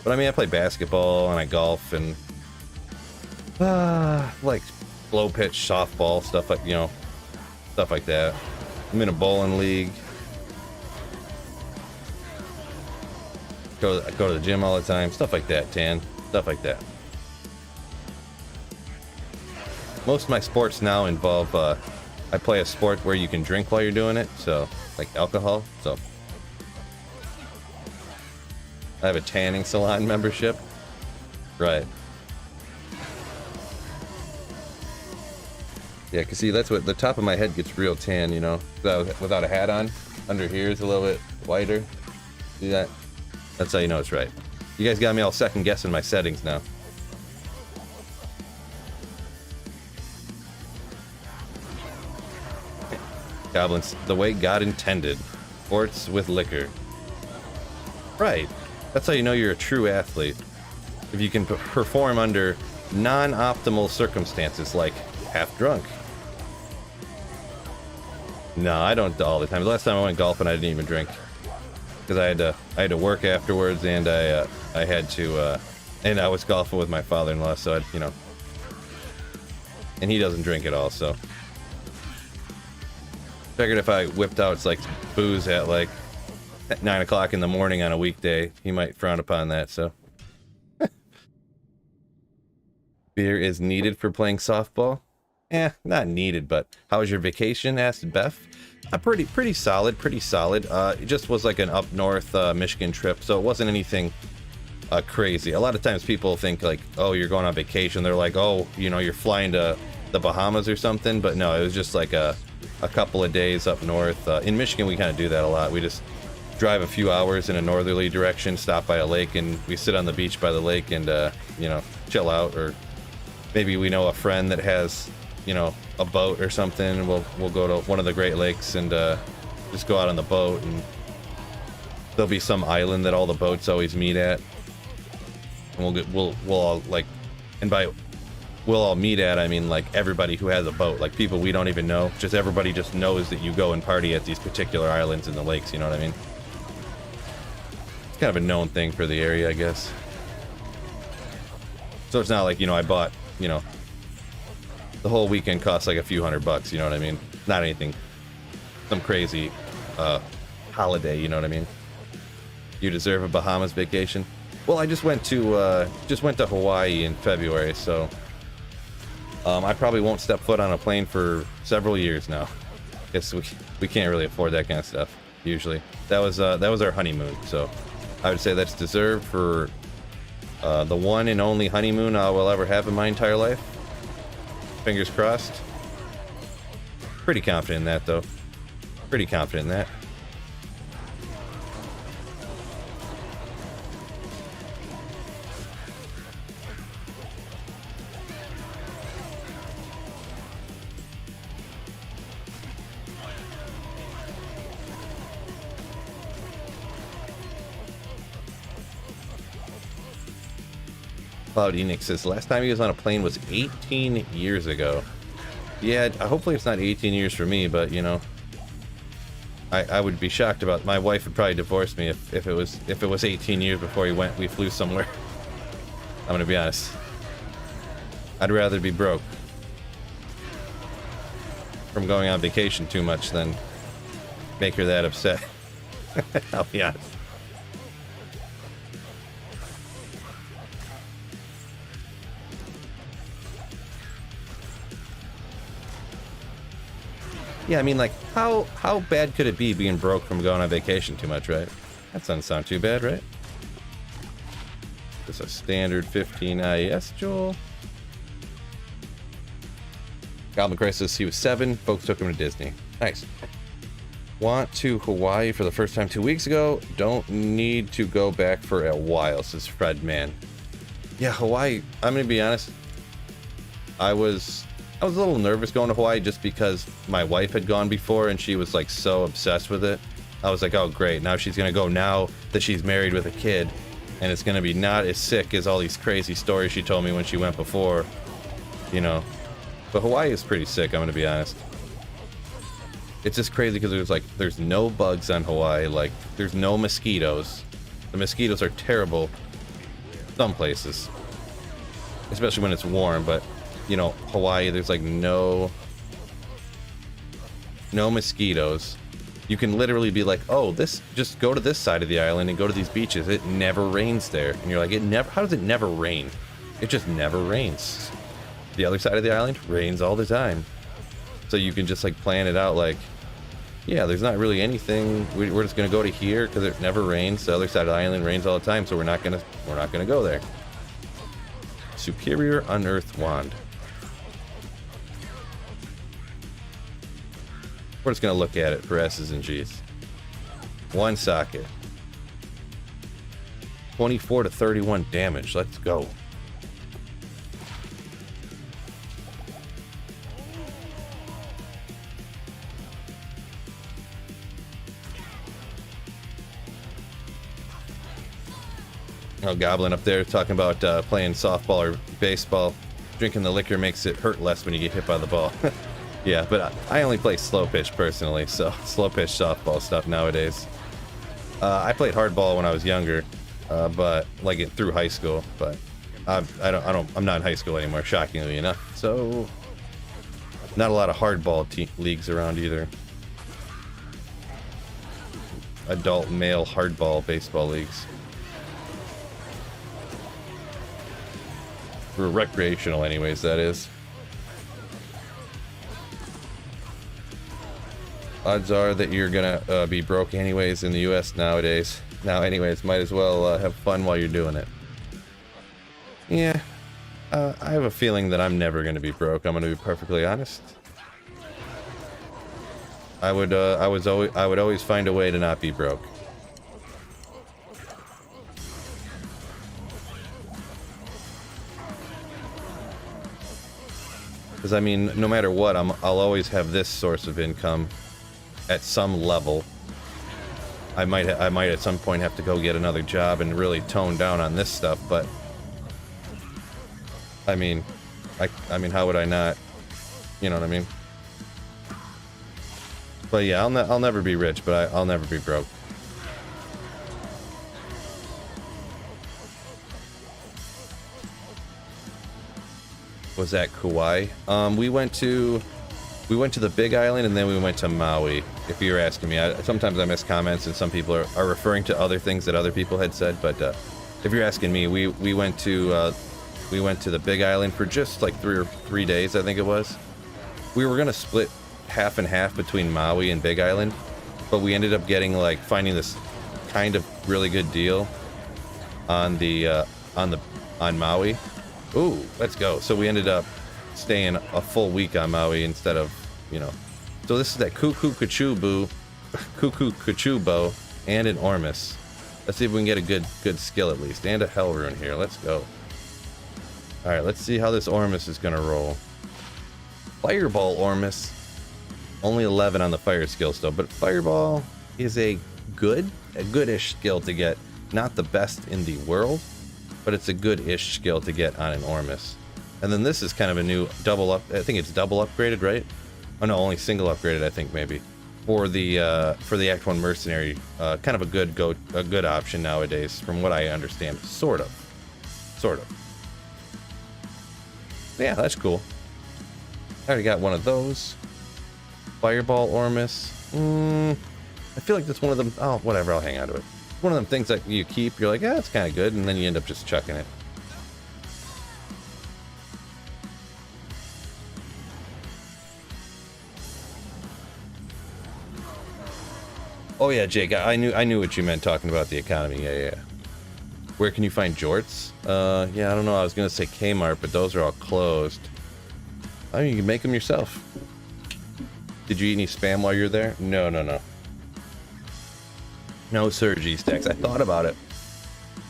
But I mean, I play basketball and I golf and like low pitch softball stuff, like, you know, stuff like that. I'm in a bowling league. I go to the gym all the time, stuff like that. Tan, stuff like that. Most of my sports now involve I play a sport where you can drink while you're doing it, so like alcohol. So I have a tanning salon membership. Right. Yeah, cause see, that's what the top of my head gets real tan, you know, without a hat on. Under here is a little bit whiter. See that? That's how you know it's right. You guys got me all second guessing my settings now. Goblins, the way God intended. Sports with liquor. Right. That's how you know you're a true athlete. If you can perform under non-optimal circumstances, like half drunk. No, I don't all the time. The last time I went golfing, I didn't even drink because I had to work afterwards, and I had to and I was golfing with my father-in-law, so I, you know, and he doesn't drink at all, so figured if I whipped out like booze at like 9 o'clock in the morning on a weekday, he might frown upon that. So beer is needed for playing softball. Not needed, but how was your vacation? Asked Beth. Pretty solid. It just was like an up north Michigan trip, so it wasn't anything crazy. A lot of times people think like, oh, you're going on vacation. They're like, oh, you know, you're flying to the Bahamas or something. But no, it was just like a couple of days up north. In Michigan, we kind of do that a lot. We just drive a few hours in a northerly direction, stop by a lake, and we sit on the beach by the lake and you know, chill out. Or maybe we know a friend that has, you know, a boat or something, and we'll go to one of the Great Lakes and just go out on the boat, and there'll be some island that all the boats always meet at, and we'll all like, and by we'll all meet at, I mean like everybody who has a boat, like people we don't even know, just everybody just knows that you go and party at these particular islands in the lakes, you know what I mean? It's kind of a known thing for the area, I guess. So it's not like, you know, I bought, you know, the whole weekend costs like a few $100, you know what I mean? Not anything, some crazy holiday, you know what I mean? You deserve a Bahamas vacation. Well, I just went to Hawaii in February, so I probably won't step foot on a plane for several years now. Guess we can't really afford that kind of stuff usually. That was our honeymoon, so I would say that's deserved for the one and only honeymoon I will ever have in my entire life. Fingers crossed. Pretty confident in that, though. Pretty confident in that. Cloud Enix says last time he was on a plane was 18 years ago. Yeah, hopefully it's not 18 years for me, but you know, I would be shocked about. My wife would probably divorce me if it was 18 years before we flew somewhere. I'm gonna be honest. I'd rather be broke from going on vacation too much than make her that upset. I'll be honest. Yeah, I mean, like, how bad could it be being broke from going on vacation too much, right? That doesn't sound too bad, right? Just a standard 15 IES, Joel. Goblin Christ says he was 7. Folks took him to Disney. Nice. Want to Hawaii for the first time 2 weeks ago. Don't need to go back for a while, says Fred Man. Yeah, Hawaii, I'm going to be honest. I was a little nervous going to Hawaii just because my wife had gone before and she was like so obsessed with it. I was like, oh great, now she's gonna go now that she's married with a kid, and it's gonna be not as sick as all these crazy stories she told me when she went before, you know. But Hawaii is pretty sick, I'm gonna be honest. It's just crazy because there's no bugs on Hawaii. Like, there's no mosquitoes. The mosquitoes are terrible some places, especially when it's warm. But you know, Hawaii, there's like no mosquitoes. You can literally be like, oh, just go to this side of the island and go to these beaches. It never rains there. And you're like, how does it never rain? It just never rains. The other side of the island rains all the time. So you can just like plan it out like, yeah, there's not really anything. We're just gonna go to here because it never rains. The other side of the island rains all the time, so we're not gonna go there. Superior unearthed wand. We're just gonna look at it for S's and G's. One socket. 24 to 31 damage. Let's go. Oh, Goblin up there talking about playing softball or baseball. Drinking the liquor makes it hurt less when you get hit by the ball. Yeah, but I only play slow pitch personally, so slow pitch softball stuff nowadays. I played hardball when I was younger, but like through high school. But I'm not in high school anymore, shockingly enough. So not a lot of hardball leagues around either. Adult male hardball baseball leagues. For recreational, anyways, that is. Odds are that you're gonna be broke anyways in the US nowadays. Now, anyways, might as well have fun while you're doing it. Yeah, I have a feeling that I'm never gonna be broke. I'm gonna be perfectly honest. I would always find a way to not be broke. Because I mean, no matter what, I'll always have this source of income at some level. I might at some point have to go get another job and really tone down on this stuff, but I mean, how would I not? You know what I mean? But yeah, I'll never be rich, but I'll never be broke. Was that Kauai? We went to the Big Island and then we went to Maui. If you're asking me, sometimes I miss comments and some people are referring to other things that other people had said. But if you're asking me, we went to the Big Island for just like 3 days, I think it was. We were gonna split half and half between Maui and Big Island, but we ended up finding this kind of really good deal on Maui. Ooh, let's go. So we ended up staying a full week on Maui instead of, you know. So this is that Cuckoo Kachubo and an Ormus. Let's see if we can get a good skill at least. And a Hell Rune here. Let's go. Alright, let's see how this Ormus is gonna roll. Fireball Ormus. Only 11 on the fire skill still, but Fireball is a goodish skill to get. Not the best in the world, but it's a good-ish skill to get on an Ormus. And then this is kind of a new double up. I think it's double upgraded, right? Oh no, only single upgraded, I think maybe. For the Act 1 Mercenary, kind of a good option nowadays, from what I understand. Sort of. Yeah, that's cool. I already got one of those. Fireball Ormus. I feel like that's one of them. Oh, whatever. I'll hang on to it. One of them things that you keep, you're like, yeah, it's kind of good, and then you end up just chucking it. Oh yeah, Jake, I knew what you meant talking about the economy. Yeah. Where can you find jorts? Yeah, I don't know. I was gonna say Kmart, but those are all closed. I mean, you can make them yourself. Did you eat any spam while you're there? No. No, sir, G-Stacks. I thought about it.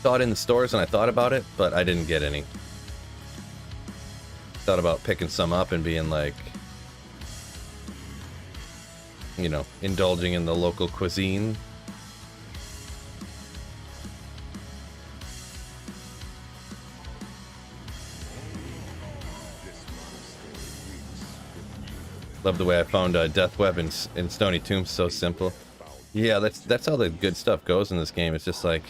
Saw it in the stores and I thought about it, but I didn't get any. Thought about picking some up and being like, you know, indulging in the local cuisine. Love the way I found death weapons in Stony Tombs. So simple. Yeah, that's how the good stuff goes in this game. It's just like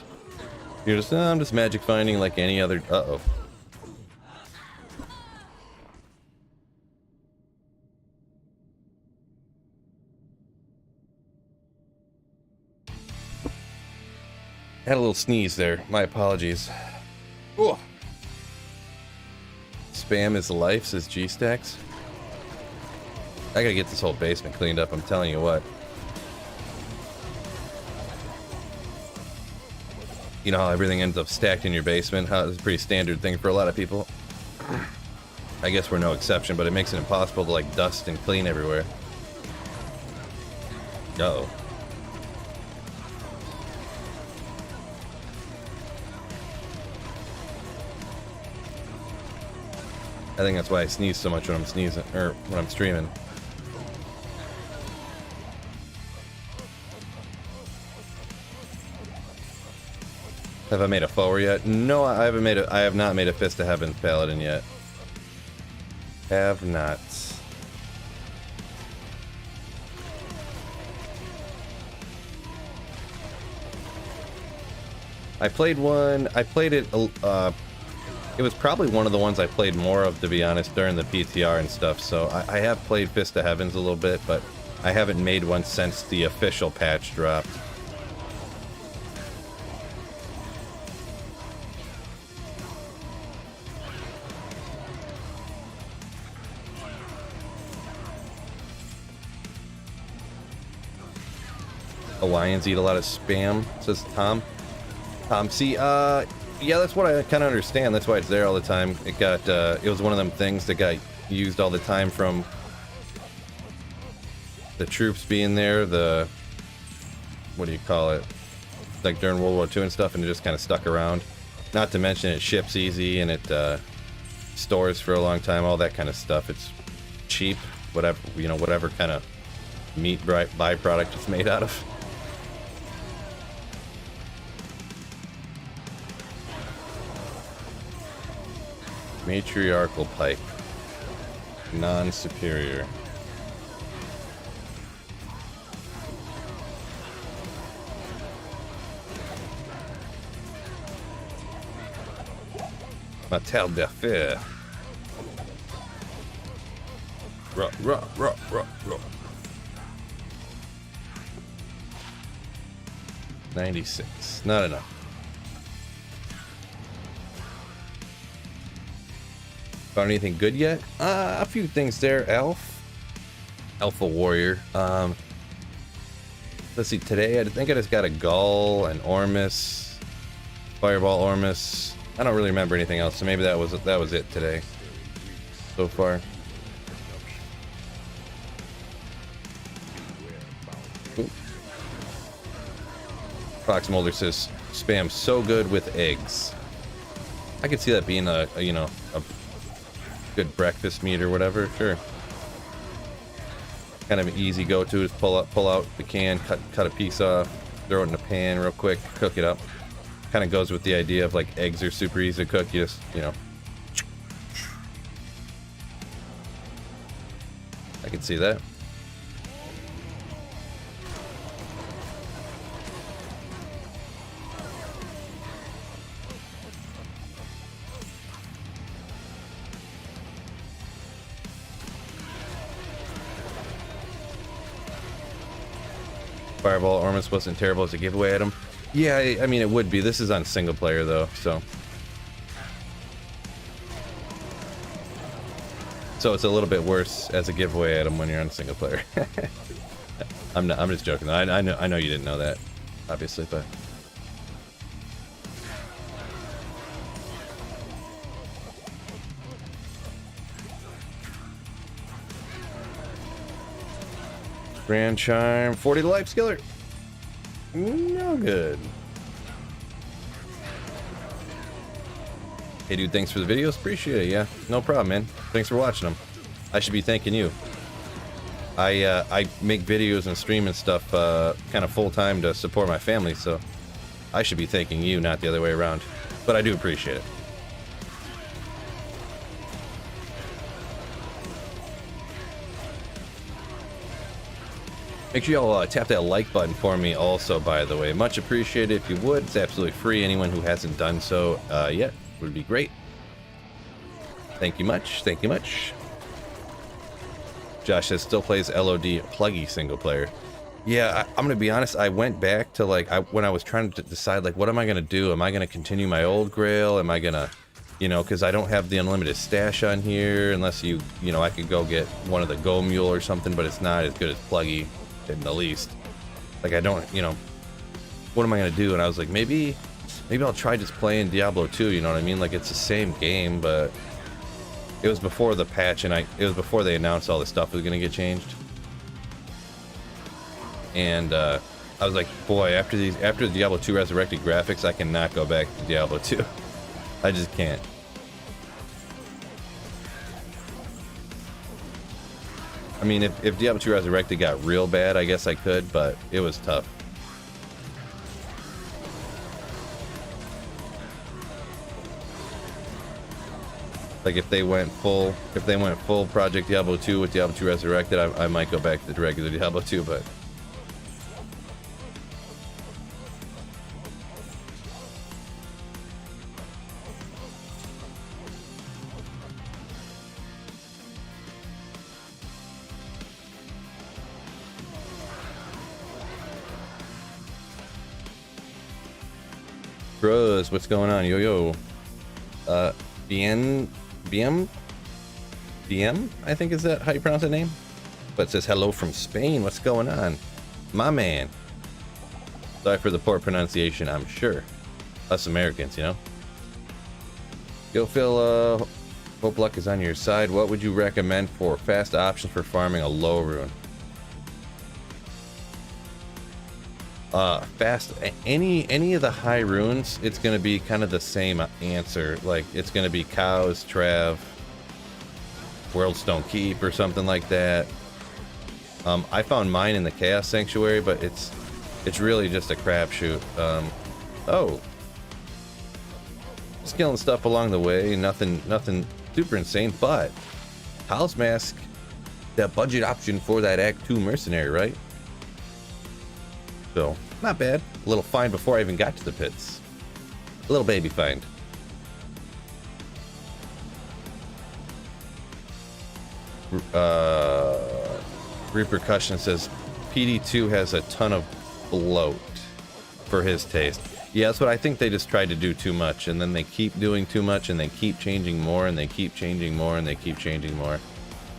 you're just I'm just magic finding like any other. Uh-oh. Had a little sneeze there. My apologies. Ooh. Spam is life, says G-Stacks. I gotta get this whole basement cleaned up, I'm telling you what. You know how everything ends up stacked in your basement? How it's a pretty standard thing for a lot of people. I guess we're no exception, but it makes it impossible to like dust and clean everywhere. Uh-oh. I think that's why I sneeze so much when I'm sneezing, or when I'm streaming. Have I made a forward yet? No, I haven't made I have not made a Fist of Heaven Paladin yet. Have not. I played one. I played it. It was probably one of the ones I played more of, to be honest, during the PTR and stuff. So I have played Fist of Heavens a little bit, but I haven't made one since the official patch dropped. Hawaiians eat a lot of spam, says Tom. See, yeah, that's what I kind of understand. That's why it's there all the time. It got, it was one of them things that got used all the time from the troops being there, the, what do you call it? Like during World War II and stuff, and it just kind of stuck around. Not to mention it ships easy and it stores for a long time, all that kind of stuff. It's cheap, whatever, you know, whatever kind of meat byproduct it's made out of. Matriarchal pipe. Non-superior. Matel d'affaires. Ruh. 96. Not enough. Found anything good yet? A few things there. Alpha Warrior. Let's see. Today I think I just got a Gull, an Ormus, Fireball Ormus. I don't really remember anything else, so maybe that was it today. So far. Ooh. Fox Molder says spam so good with eggs. I could see that being a you know, a good breakfast meat or whatever. Sure. Kind of an easy go-to. Just pull out the can, cut a piece off, throw it in a pan real quick, cook it up. Kind of goes with the idea of like eggs are super easy to cook. You just, you know. I can see that. Fireball Ormus wasn't terrible as a giveaway item. Yeah, I mean, it would be. This is on single player, though, so. So it's a little bit worse as a giveaway item when you're on single player. I'm just joking. I know you didn't know that, obviously, but. Grand Charm, 40 to life skiller. No good. Hey dude, thanks for the videos. Appreciate it, yeah. No problem, man. Thanks for watching them. I should be thanking you. I make videos and stream and stuff kind of full time to support my family, so I should be thanking you, not the other way around. But I do appreciate it. Make sure y'all tap that like button for me also, by the way. Much appreciated if you would. It's absolutely free. Anyone who hasn't done so yet would be great. Thank you much. Thank you much. Josh says still plays LOD pluggy single player. Yeah, I'm gonna be honest. I went back to like when I was trying to decide like what am I gonna do? Am I gonna continue my old Grail? Am I gonna, you know, because I don't have the unlimited stash on here unless you know, I could go get one of the Go Mule or something, but it's not as good as pluggy in the least. Like I don't, you know, what am I gonna do? And I was like, maybe I'll try just playing Diablo 2. You know what I mean? Like it's the same game, but it was before the patch, and it was before they announced all the stuff was gonna get changed. And I was like, boy, after Diablo 2 Resurrected graphics, I cannot go back to Diablo 2. I just can't. I mean, if Diablo 2 Resurrected got real bad, I guess I could, but it was tough. Like if they went full Project Diablo 2 with Diablo 2 Resurrected, I might go back to the regular Diablo 2, but bros, what's going on? Yo. BM, I think is that how you pronounce that name? But it says hello from Spain. What's going on? My man. Sorry for the poor pronunciation, I'm sure. Us Americans, you know? Yo, Phil, hope luck is on your side. What would you recommend for fast options for farming a low rune? Fast, any of the high runes, it's gonna be kind of the same answer. Like it's gonna be cows, Trav, Worldstone Keep, or something like that. I found mine in the Chaos Sanctuary, but it's really just a crapshoot. Oh, just killing stuff along the way, nothing super insane. But House Mask, that budget option for that Act 2 mercenary, right? So, not bad. A little find before I even got to the pits. A little baby find. Repercussion says PD2 has a ton of bloat for his taste. Yeah, that's what I think. They just tried to do too much, and then they keep doing too much, and they keep changing more, and they keep changing more, and they keep changing more.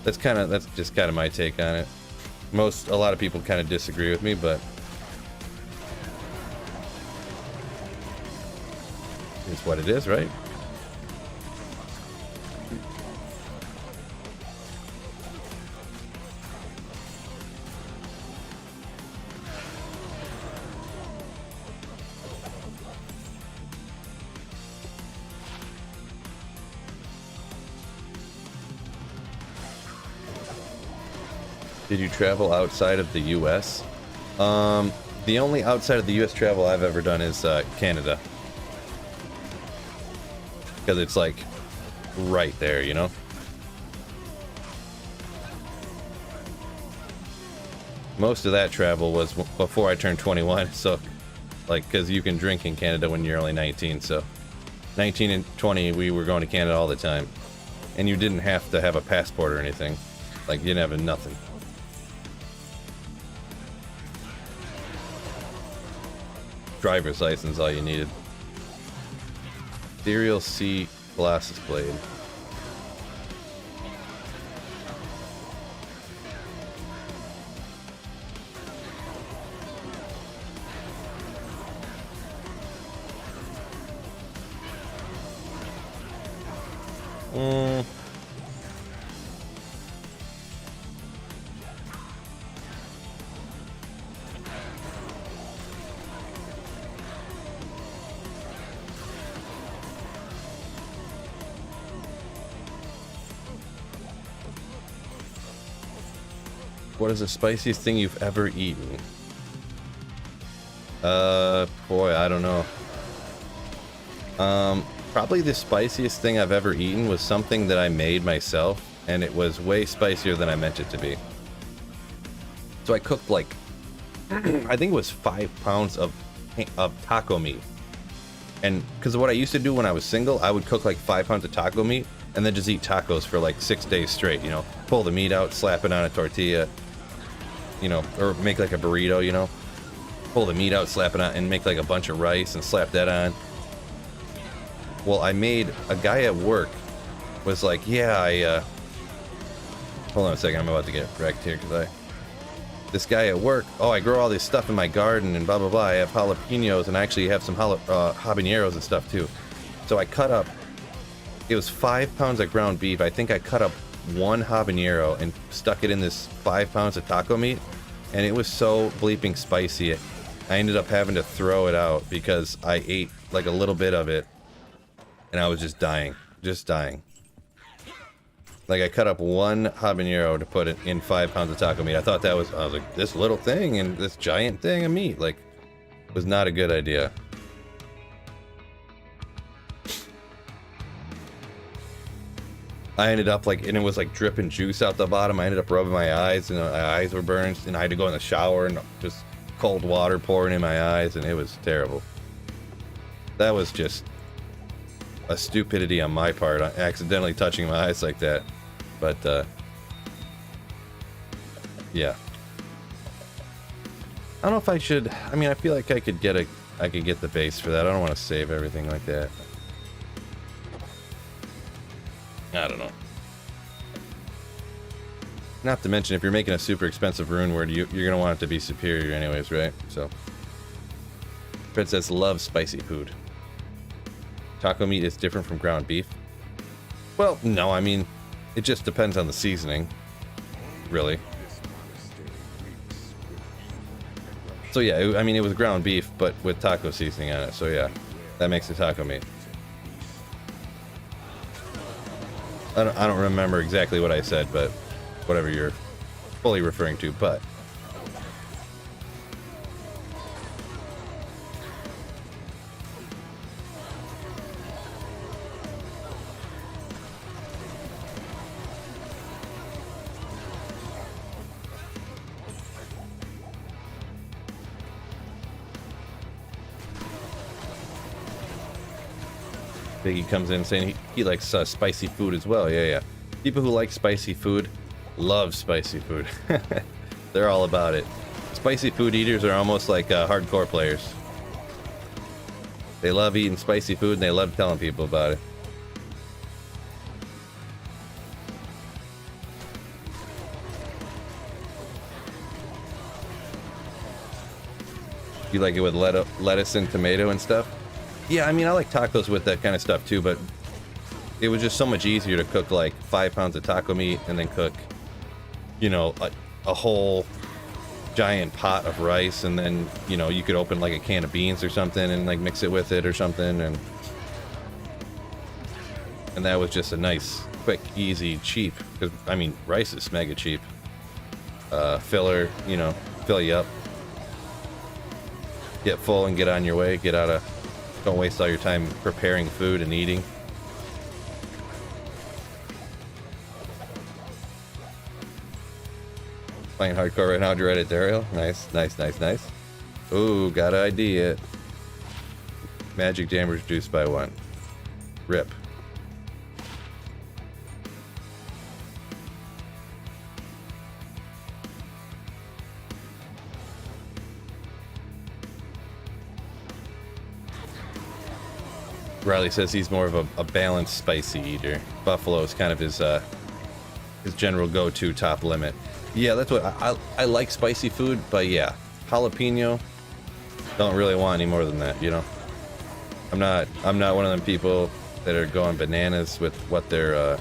That's just kind of my take on it. A lot of people kind of disagree with me, but it's what it is, right? Did you travel outside of the US? The only outside of the US travel I've ever done is Canada. Because it's like right there, you know? Most of that travel was before I turned 21, so like, because you can drink in Canada when you're only 19, so 19 and 20 we were going to Canada all the time, and you didn't have to have a passport or anything. Like, you didn't have nothing. Driver's license, all you needed. Ethereal Sea Colossus Blade. What is the spiciest thing you've ever eaten? Boy, I don't know. Probably the spiciest thing I've ever eaten was something that I made myself, and it was way spicier than I meant it to be. So I cooked like, I think it was 5 pounds of taco meat. And because what I used to do when I was single, I would cook like 5 pounds of taco meat and then just eat tacos for like 6 days straight, you know, pull the meat out, slap it on a tortilla, you know, or make like a burrito, you know, pull the meat out, slap it on, and make like a bunch of rice and slap that on. Well, I made, a guy at work was like, yeah, hold on a second, I'm about to get wrecked here because this guy at work, oh, I grow all this stuff in my garden and blah, blah, blah. I have jalapenos and I actually have some habaneros and stuff too. So I cut up, it was 5 pounds of ground beef. I think I cut up 1 habanero and stuck it in this 5 pounds of taco meat. And it was so bleeping spicy. I ended up having to throw it out because I ate like a little bit of it and I was just dying. Like I cut up 1 habanero to put it in 5 pounds of taco meat. I thought that was, I was like, this little thing and this giant thing of meat, like, was not a good idea. I ended up like, and it was like dripping juice out the bottom. I ended up rubbing my eyes and my eyes were burned and I had to go in the shower and just cold water pouring in my eyes and it was terrible. That was just a stupidity on my part, accidentally touching my eyes like that. But yeah, I don't know if I should. I mean, I feel like I could get the base for that. I don't want to save everything like that. I don't know. Not to mention, if you're making a super expensive rune word, you're gonna want it to be superior anyways, right? So, Princess loves spicy food. Taco meat is different from ground beef. Well, no, I mean, it just depends on the seasoning, really. So yeah, I mean, it was ground beef, but with taco seasoning on it. So yeah, that makes it taco meat. I don't remember exactly what I said, but whatever you're fully referring to, but Biggie comes in saying he likes spicy food as well. Yeah. People who like spicy food love spicy food. They're all about it. Spicy food eaters are almost like hardcore players. They love eating spicy food and they love telling people about it. You like it with lettuce and tomato and stuff? Yeah, I mean, I like tacos with that kind of stuff too, but it was just so much easier to cook like 5 pounds of taco meat and then cook, you know, a whole giant pot of rice, and then, you know, you could open like a can of beans or something and like mix it with it or something, and that was just a nice, quick, easy, cheap, because, I mean, rice is mega cheap. Filler, you know, fill you up. Get full and get on your way, don't waste all your time preparing food and eating. Playing hardcore right now, Dread at Daryl. Nice. Ooh, got an idea. Magic damage reduced by 1. Rip. Riley says he's more of a balanced spicy eater. Buffalo is kind of his general go-to top limit. Yeah, that's what I like, spicy food, but yeah, jalapeno, don't really want any more than that, you know. I'm not one of them people that are going bananas with what they're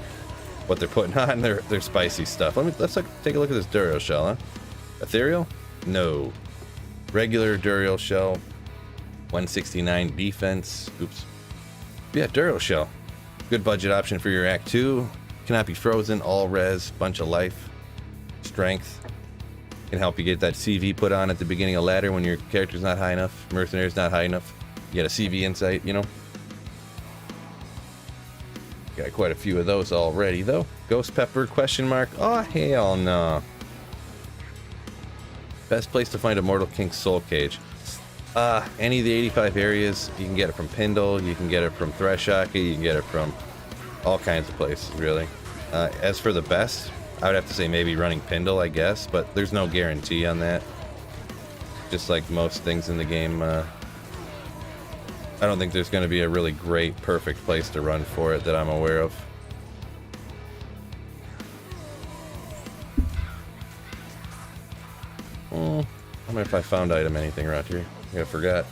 putting on their spicy stuff. Let's take a look at this Duriel shell, huh? Ethereal? No. Regular Duriel shell. 169 defense. Oops. Yeah, Duriel shell. Good budget option for your Act 2. Cannot be frozen, all res, bunch of life, strength. Can help you get that CV put on at the beginning of ladder when your character's not high enough, mercenary's not high enough. You get a CV insight, you know. Got quite a few of those already though. Ghost pepper ? Oh hell no. Best place to find a Mortal King Soul Cage. Any of the 85 areas. You can get it from Pindle, you can get it from Threshocky, you can get it from all kinds of places, really. As for the best, I would have to say maybe running Pindle, I guess, but there's no guarantee on that. Just like most things in the game, I don't think there's going to be a really great, perfect place to run for it that I'm aware of. I wonder if I found anything around here. I forgot.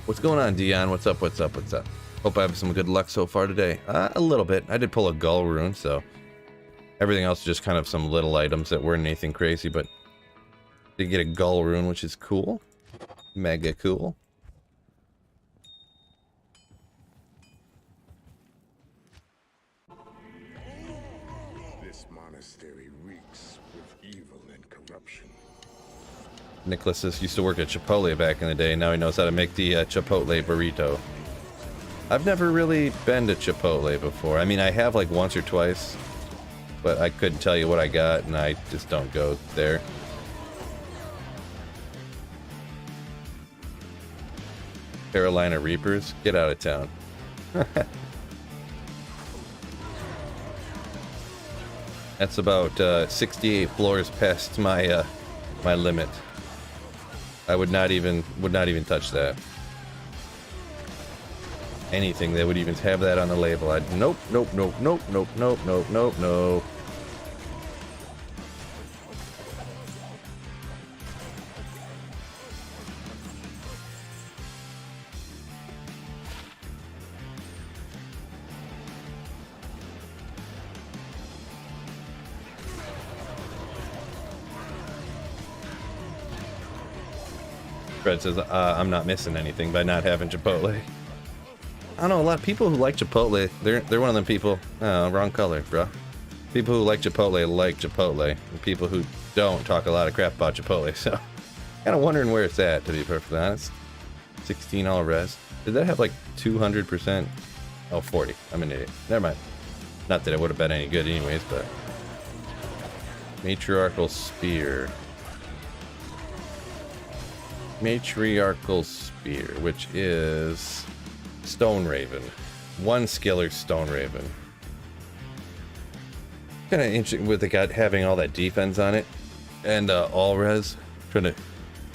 What's going on, Dion? What's up? What's up? What's up? Hope I have some good luck so far today. A little bit. I did pull a Gull rune, so everything else is just kind of some little items that weren't anything crazy, but did get a Gull rune, which is cool. Mega cool. This monastery reeks with evil and corruption. Nicholas used to work at Chipotle back in the day. Now he knows how to make the Chipotle burrito. I've never really been to Chipotle before. I mean, I have like once or twice, but I couldn't tell you what I got, and I just don't go there. Carolina Reapers, get out of town. That's about 68 floors past my my limit. I would not even touch that. Anything that would even have that on the label, I'd nope. Fred says, I'm not missing anything by not having Chipotle. I don't know, a lot of people who like Chipotle, they're one of them people, wrong color, bro. People who like Chipotle, and people who don't talk a lot of crap about Chipotle, so kind of wondering where it's at, to be perfectly honest. 16 all res. Did that have like 200%? Oh, 40. I'm an idiot. Never mind. Not that it would have been any good anyways, but... Matriarchal Spear. Matriarchal Spear, which is Stone Raven. One skiller Stone Raven. Kind of interesting with the guy having all that defense on it. And all res. Trying to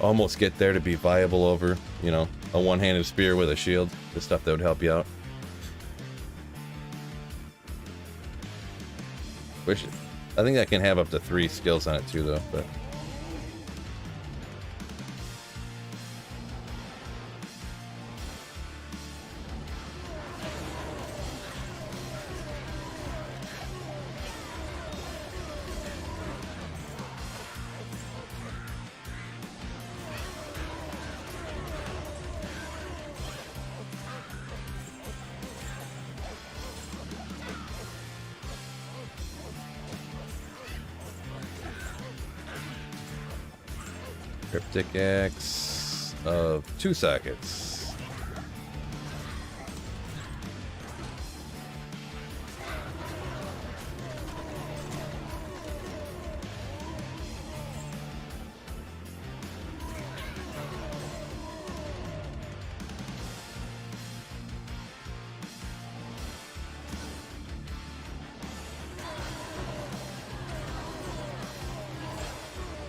almost get there to be viable over, you know, a one-handed spear with a shield. The stuff that would help you out. I think that can have up to 3 skills on it too, though, but... Cryptic Axe of 2 sockets.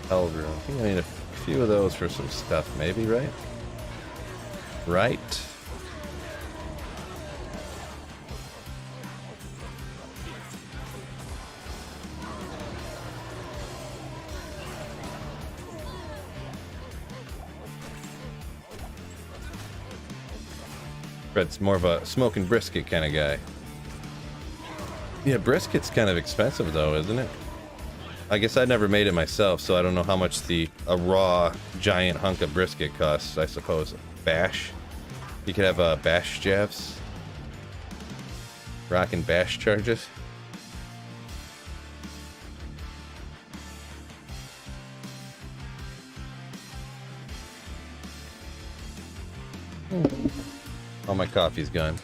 Elder, I think I need a few of those for some stuff, maybe, right? Right? Fred's more of a smoking brisket kind of guy. Yeah, brisket's kind of expensive though, isn't it? I guess I never made it myself, so I don't know how much a raw giant hunk of brisket costs, I suppose. Bash? You could have bash jabs. Rockin' bash charges. Oh, my coffee's gone.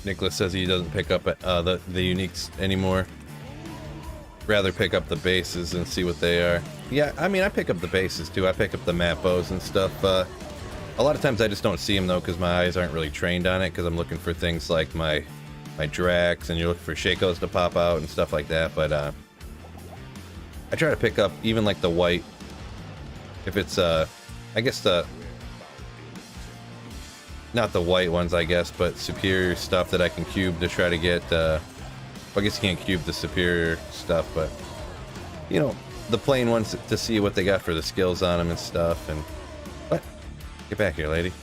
Nicholas says he doesn't pick up the uniques anymore. Rather pick up the bases and see what they are. Yeah, I mean, I pick up the bases too. I pick up the map bows and stuff. A lot of times I just don't see them though because my eyes aren't really trained on it because I'm looking for things like my Drax, and you're looking for Shakos to pop out and stuff like that. But I try to pick up even like the white. If it's I guess not the white ones, I guess, but superior stuff that I can cube to try to get, well, I guess you can't cube the superior stuff, but, you know, the plain ones to see what they got for the skills on them and stuff, and, what? Get back here, lady.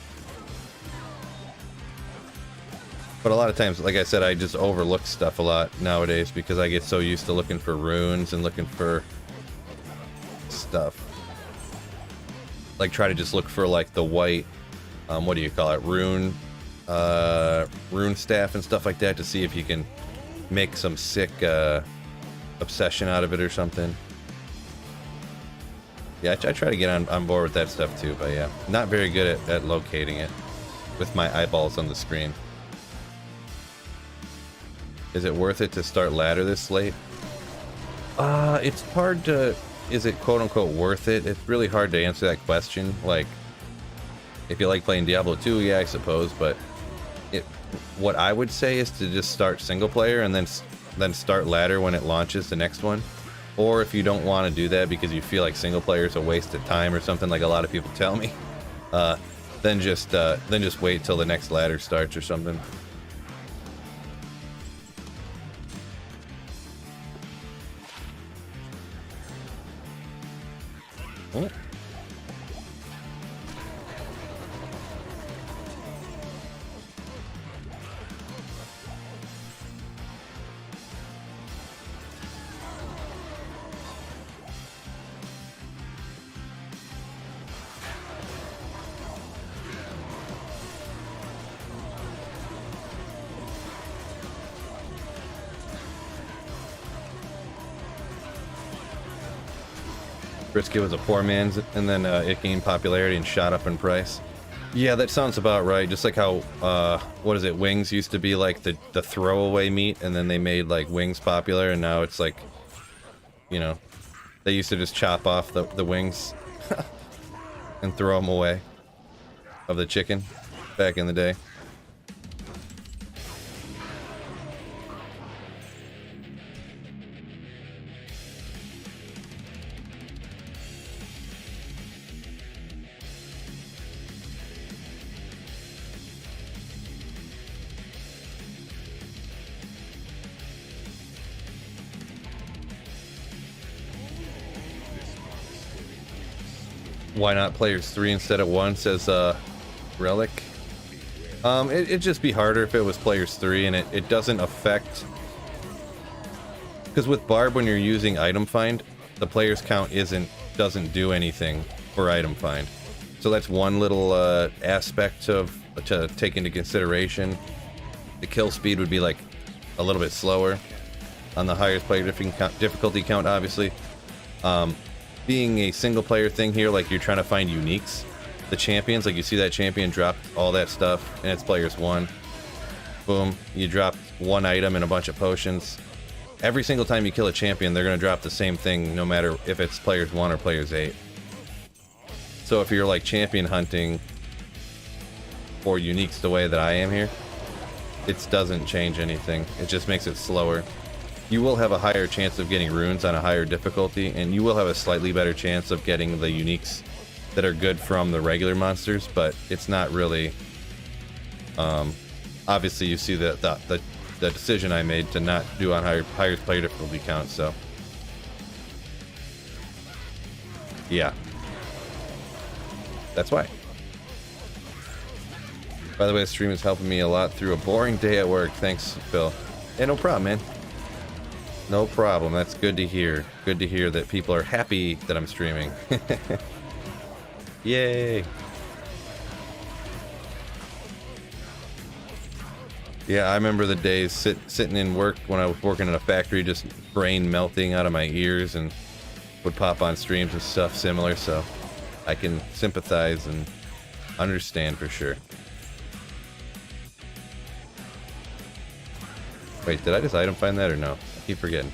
But a lot of times, like I said, I just overlook stuff a lot nowadays because I get so used to looking for runes and looking for stuff. Like, try to just look for, like, the white, what do you call it, rune staff and stuff like that to see if you can make some sick obsession out of it or something. Yeah, I try to get on board with that stuff too, but yeah, not very good at locating it with my eyeballs on the screen. Is it worth it to start ladder this late? It's hard to, is it quote unquote worth it? It's really hard to answer that question. Like, if you like playing Diablo 2, yeah, I suppose, but what I would say is to just start single player and then start ladder when it launches the next one. Or if you don't want to do that because you feel like single player is a waste of time or something, like a lot of people tell me, then just wait till the next ladder starts or something. Oh. Brisket was a poor man's, and then it gained popularity and shot up in price. Yeah, that sounds about right. Just like how, what is it, wings used to be like the throwaway meat, and then they made like wings popular, and now it's like, you know, they used to just chop off the wings and throw them away of the chicken back in the day. Why not players 3 instead of 1, says Relic. It'd just be harder if it was players 3, and it doesn't affect, because with Barb, when you're using item find, the players count doesn't do anything for item find. So that's one little aspect to take into consideration. The kill speed would be like a little bit slower on the highest player difficulty count, obviously. Being a single player thing here, like you're trying to find uniques, the champions, like you see that champion drop all that stuff and it's players 1, boom, you drop one item and a bunch of potions. Every single time you kill a champion, they're going to drop the same thing no matter if it's players 1 or players 8. So if you're like champion hunting for uniques the way that I am here, it doesn't change anything. It just makes it slower. You will have a higher chance of getting runes on a higher difficulty, and you will have a slightly better chance of getting the uniques that are good from the regular monsters, but it's not really, obviously you see the decision I made to not do on higher player difficulty count, so yeah, that's why. By the way, the stream is helping me a lot through a boring day at work. Thanks, Phil. Yeah, no problem, man. No problem. That's good to hear. Good to hear that people are happy that I'm streaming. Yay. Yeah, I remember the days sitting in work when I was working in a factory, just brain melting out of my ears, and would pop on streams and stuff similar, so I can sympathize and understand for sure. Wait, did I just item find that or no? I keep forgetting.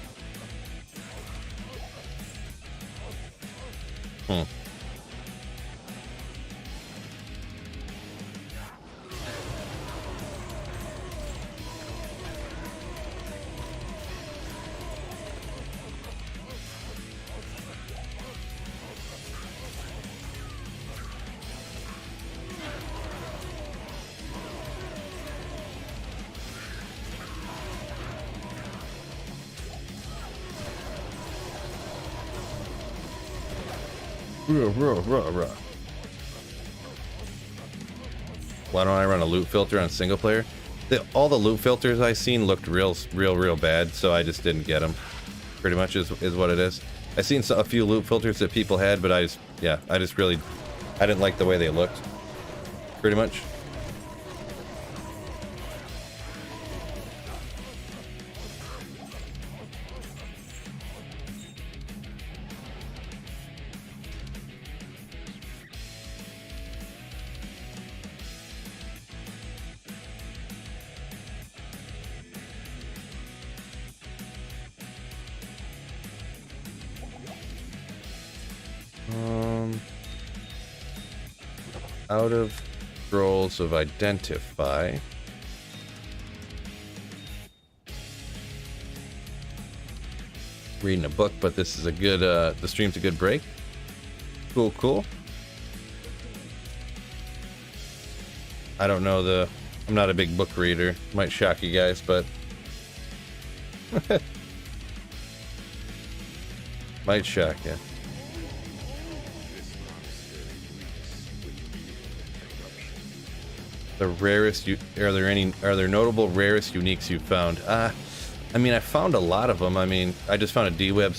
Why don't I run a loot filter on single player? All the loot filters I seen looked real bad, so I just didn't get them. Pretty much is what it is. I seen a few loot filters that people had, but I didn't like the way they looked. Pretty much. Out of scrolls of identify. Reading a book, but this is a good, the stream's a good break. Cool. I don't know I'm not a big book reader. Might shock you guys, but might shock you. The rarest are there notable rarest uniques you found? I mean, I found a lot of them. I mean, I just found a D-Web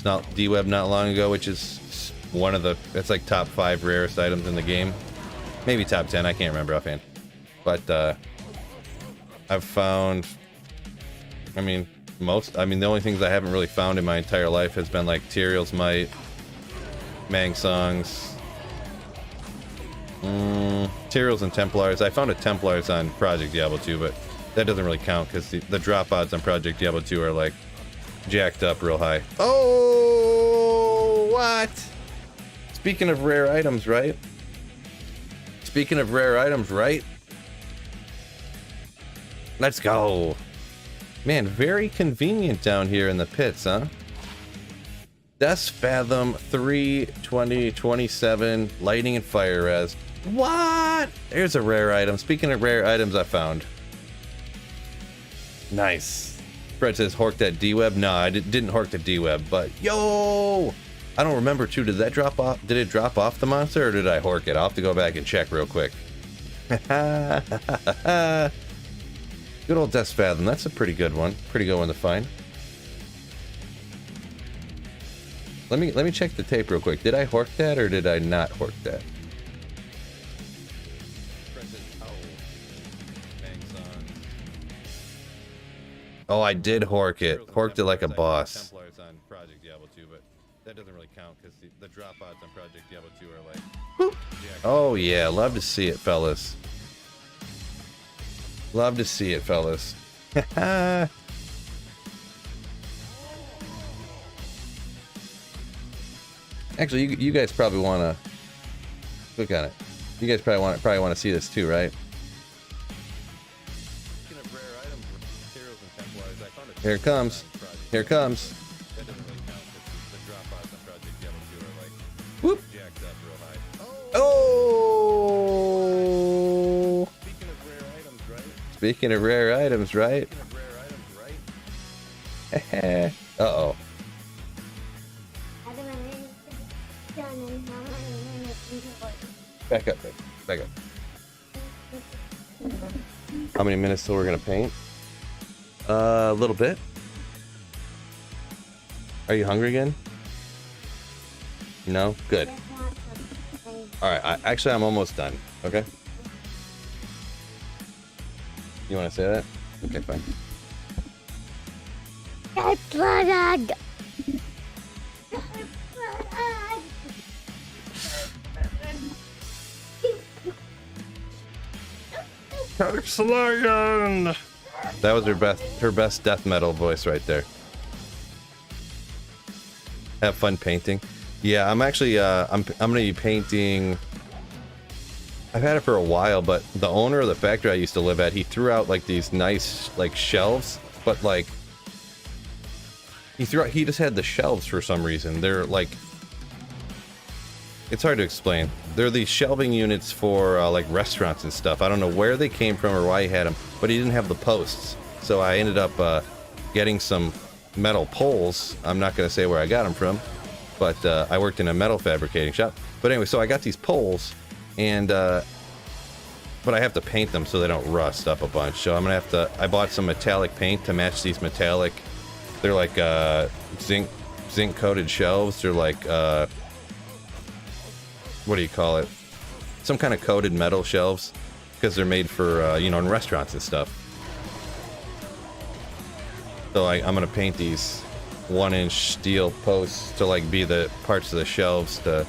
not long ago, which is one of it's like top 5 rarest items in the game. Maybe top 10, I can't remember offhand. But I've found, the only things I haven't really found in my entire life has been like Tyrael's Might, Mang Songs, Tyrael's and Templars. I found a Templars on Project Diablo 2, but that doesn't really count because the drop odds on Project Diablo 2 are like jacked up real high. Oh, what? Speaking of rare items, right? Let's go. Man, very convenient down here in the pits, huh? Dust Fathom 3, 20, 27, Lightning and Fire Res. What? There's a rare item. Speaking of rare items I found. Nice. Fred says, hork that D-Web. No, I didn't hork the D-Web, but yo! I don't remember too. Did that drop off? Did it drop off the monster or did I hork it? I'll have to go back and check real quick. Good old Dust Fathom. That's a pretty good one. Pretty good one to find. Let me check the tape real quick. Did I hork that or did I not hork that? Oh, I did hork it. Horked it like a boss. Templars on Project Diablo 2, but that doesn't really count because the drop odds on Project Diablo 2 are like. Whoop. Oh yeah, love to see it, fellas. Love to see it, fellas. Actually, you guys probably want to look at it. You guys probably want to see this too, right? Here it comes. Here it comes. Whoop. Oh! Speaking of rare items, right? Uh-oh. Back up. How many minutes till we're gonna paint? A little bit. Are you hungry again? No? Good. Alright, actually I'm almost done. Okay? You wanna say that? Okay, fine. That was her best death metal voice right there. Have fun painting. Yeah, I'm actually I'm gonna be painting. I've had it for a while, but the owner of the factory I used to live at, he threw out like these nice like shelves, but like he just had the shelves for some reason. They're like, it's hard to explain. They're these shelving units for like restaurants and stuff. I don't know where they came from or why he had them, but he didn't have the posts. So I ended up getting some metal poles. I'm not going to say where I got them from, but I worked in a metal fabricating shop. But anyway, so I got these poles, and but I have to paint them so they don't rust up a bunch. So I'm gonna have to. I bought some metallic paint to match these metallic. They're like zinc coated shelves. They're like what do you call it? Some kind of coated metal shelves, because they're made for you know, in restaurants and stuff. So I'm gonna paint these 1-inch steel posts to like be the parts of the shelves to,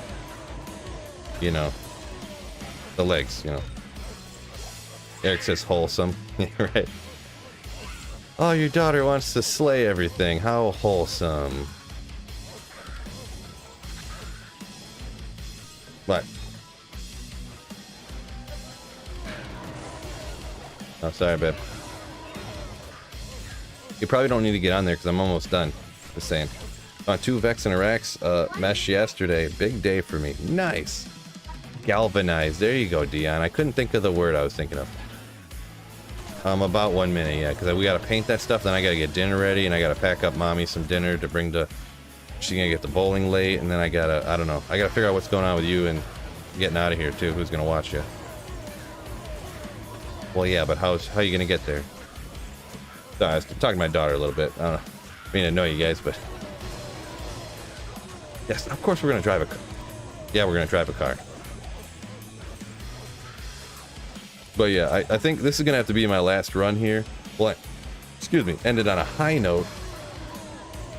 you know, the legs, you know. Eric says wholesome. Right. Oh, your daughter wants to slay everything. How wholesome. What? Oh, sorry, babe. You probably don't need to get on there because I'm almost done. Just saying. 2 Vex and Iraqs mesh yesterday. Big day for me. Nice. Galvanized. There you go, Dion. I couldn't think of the word I was thinking of. About 1 minute, yeah, because we gotta paint that stuff, then I gotta get dinner ready, and I gotta pack up mommy some dinner to bring to. She's gonna get the bowling late, and then I don't know. I gotta figure out what's going on with you and getting out of here too. Who's gonna watch you? Well, yeah, but how are you gonna get there? Sorry, I was talking to my daughter a little bit. I don't know. I mean, I know you guys, but yes, of course we're gonna drive a car. Yeah, we're gonna drive a car. But yeah, I think this is gonna have to be my last run here. Well, excuse me, ended on a high note.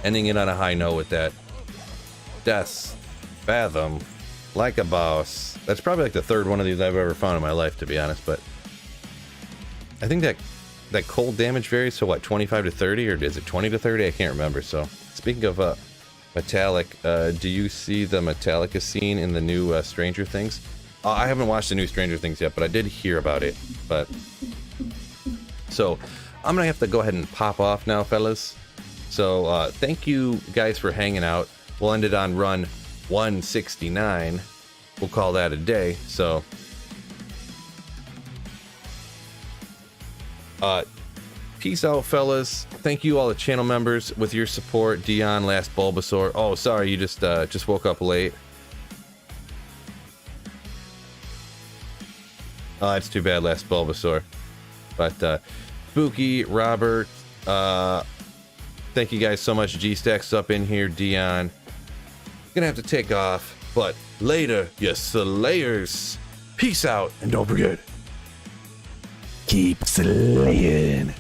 Ending it on a high note with that Death Fathom like a boss. That's probably like the 3rd one of these I've ever found in my life, to be honest. But I think that cold damage varies to what, 25 to 30, or is it 20 to 30? I can't remember. So speaking of metallic, do you see the Metallica scene in the new Stranger Things? I haven't watched the new Stranger Things yet, but I did hear about it. But so I'm gonna have to go ahead and pop off now, fellas. So thank you guys for hanging out. We'll end it on run 169. We'll call that a day. So peace out, fellas. Thank you all the channel members with your support. Dion, Last Bulbasaur. Oh, sorry, you just woke up late. Oh, it's too bad, Last Bulbasaur. But Spooky, Robert, thank you guys so much. G-Stack's up in here. Dion, gonna have to take off, but later, you slayers. Peace out, and don't forget, keep slaying.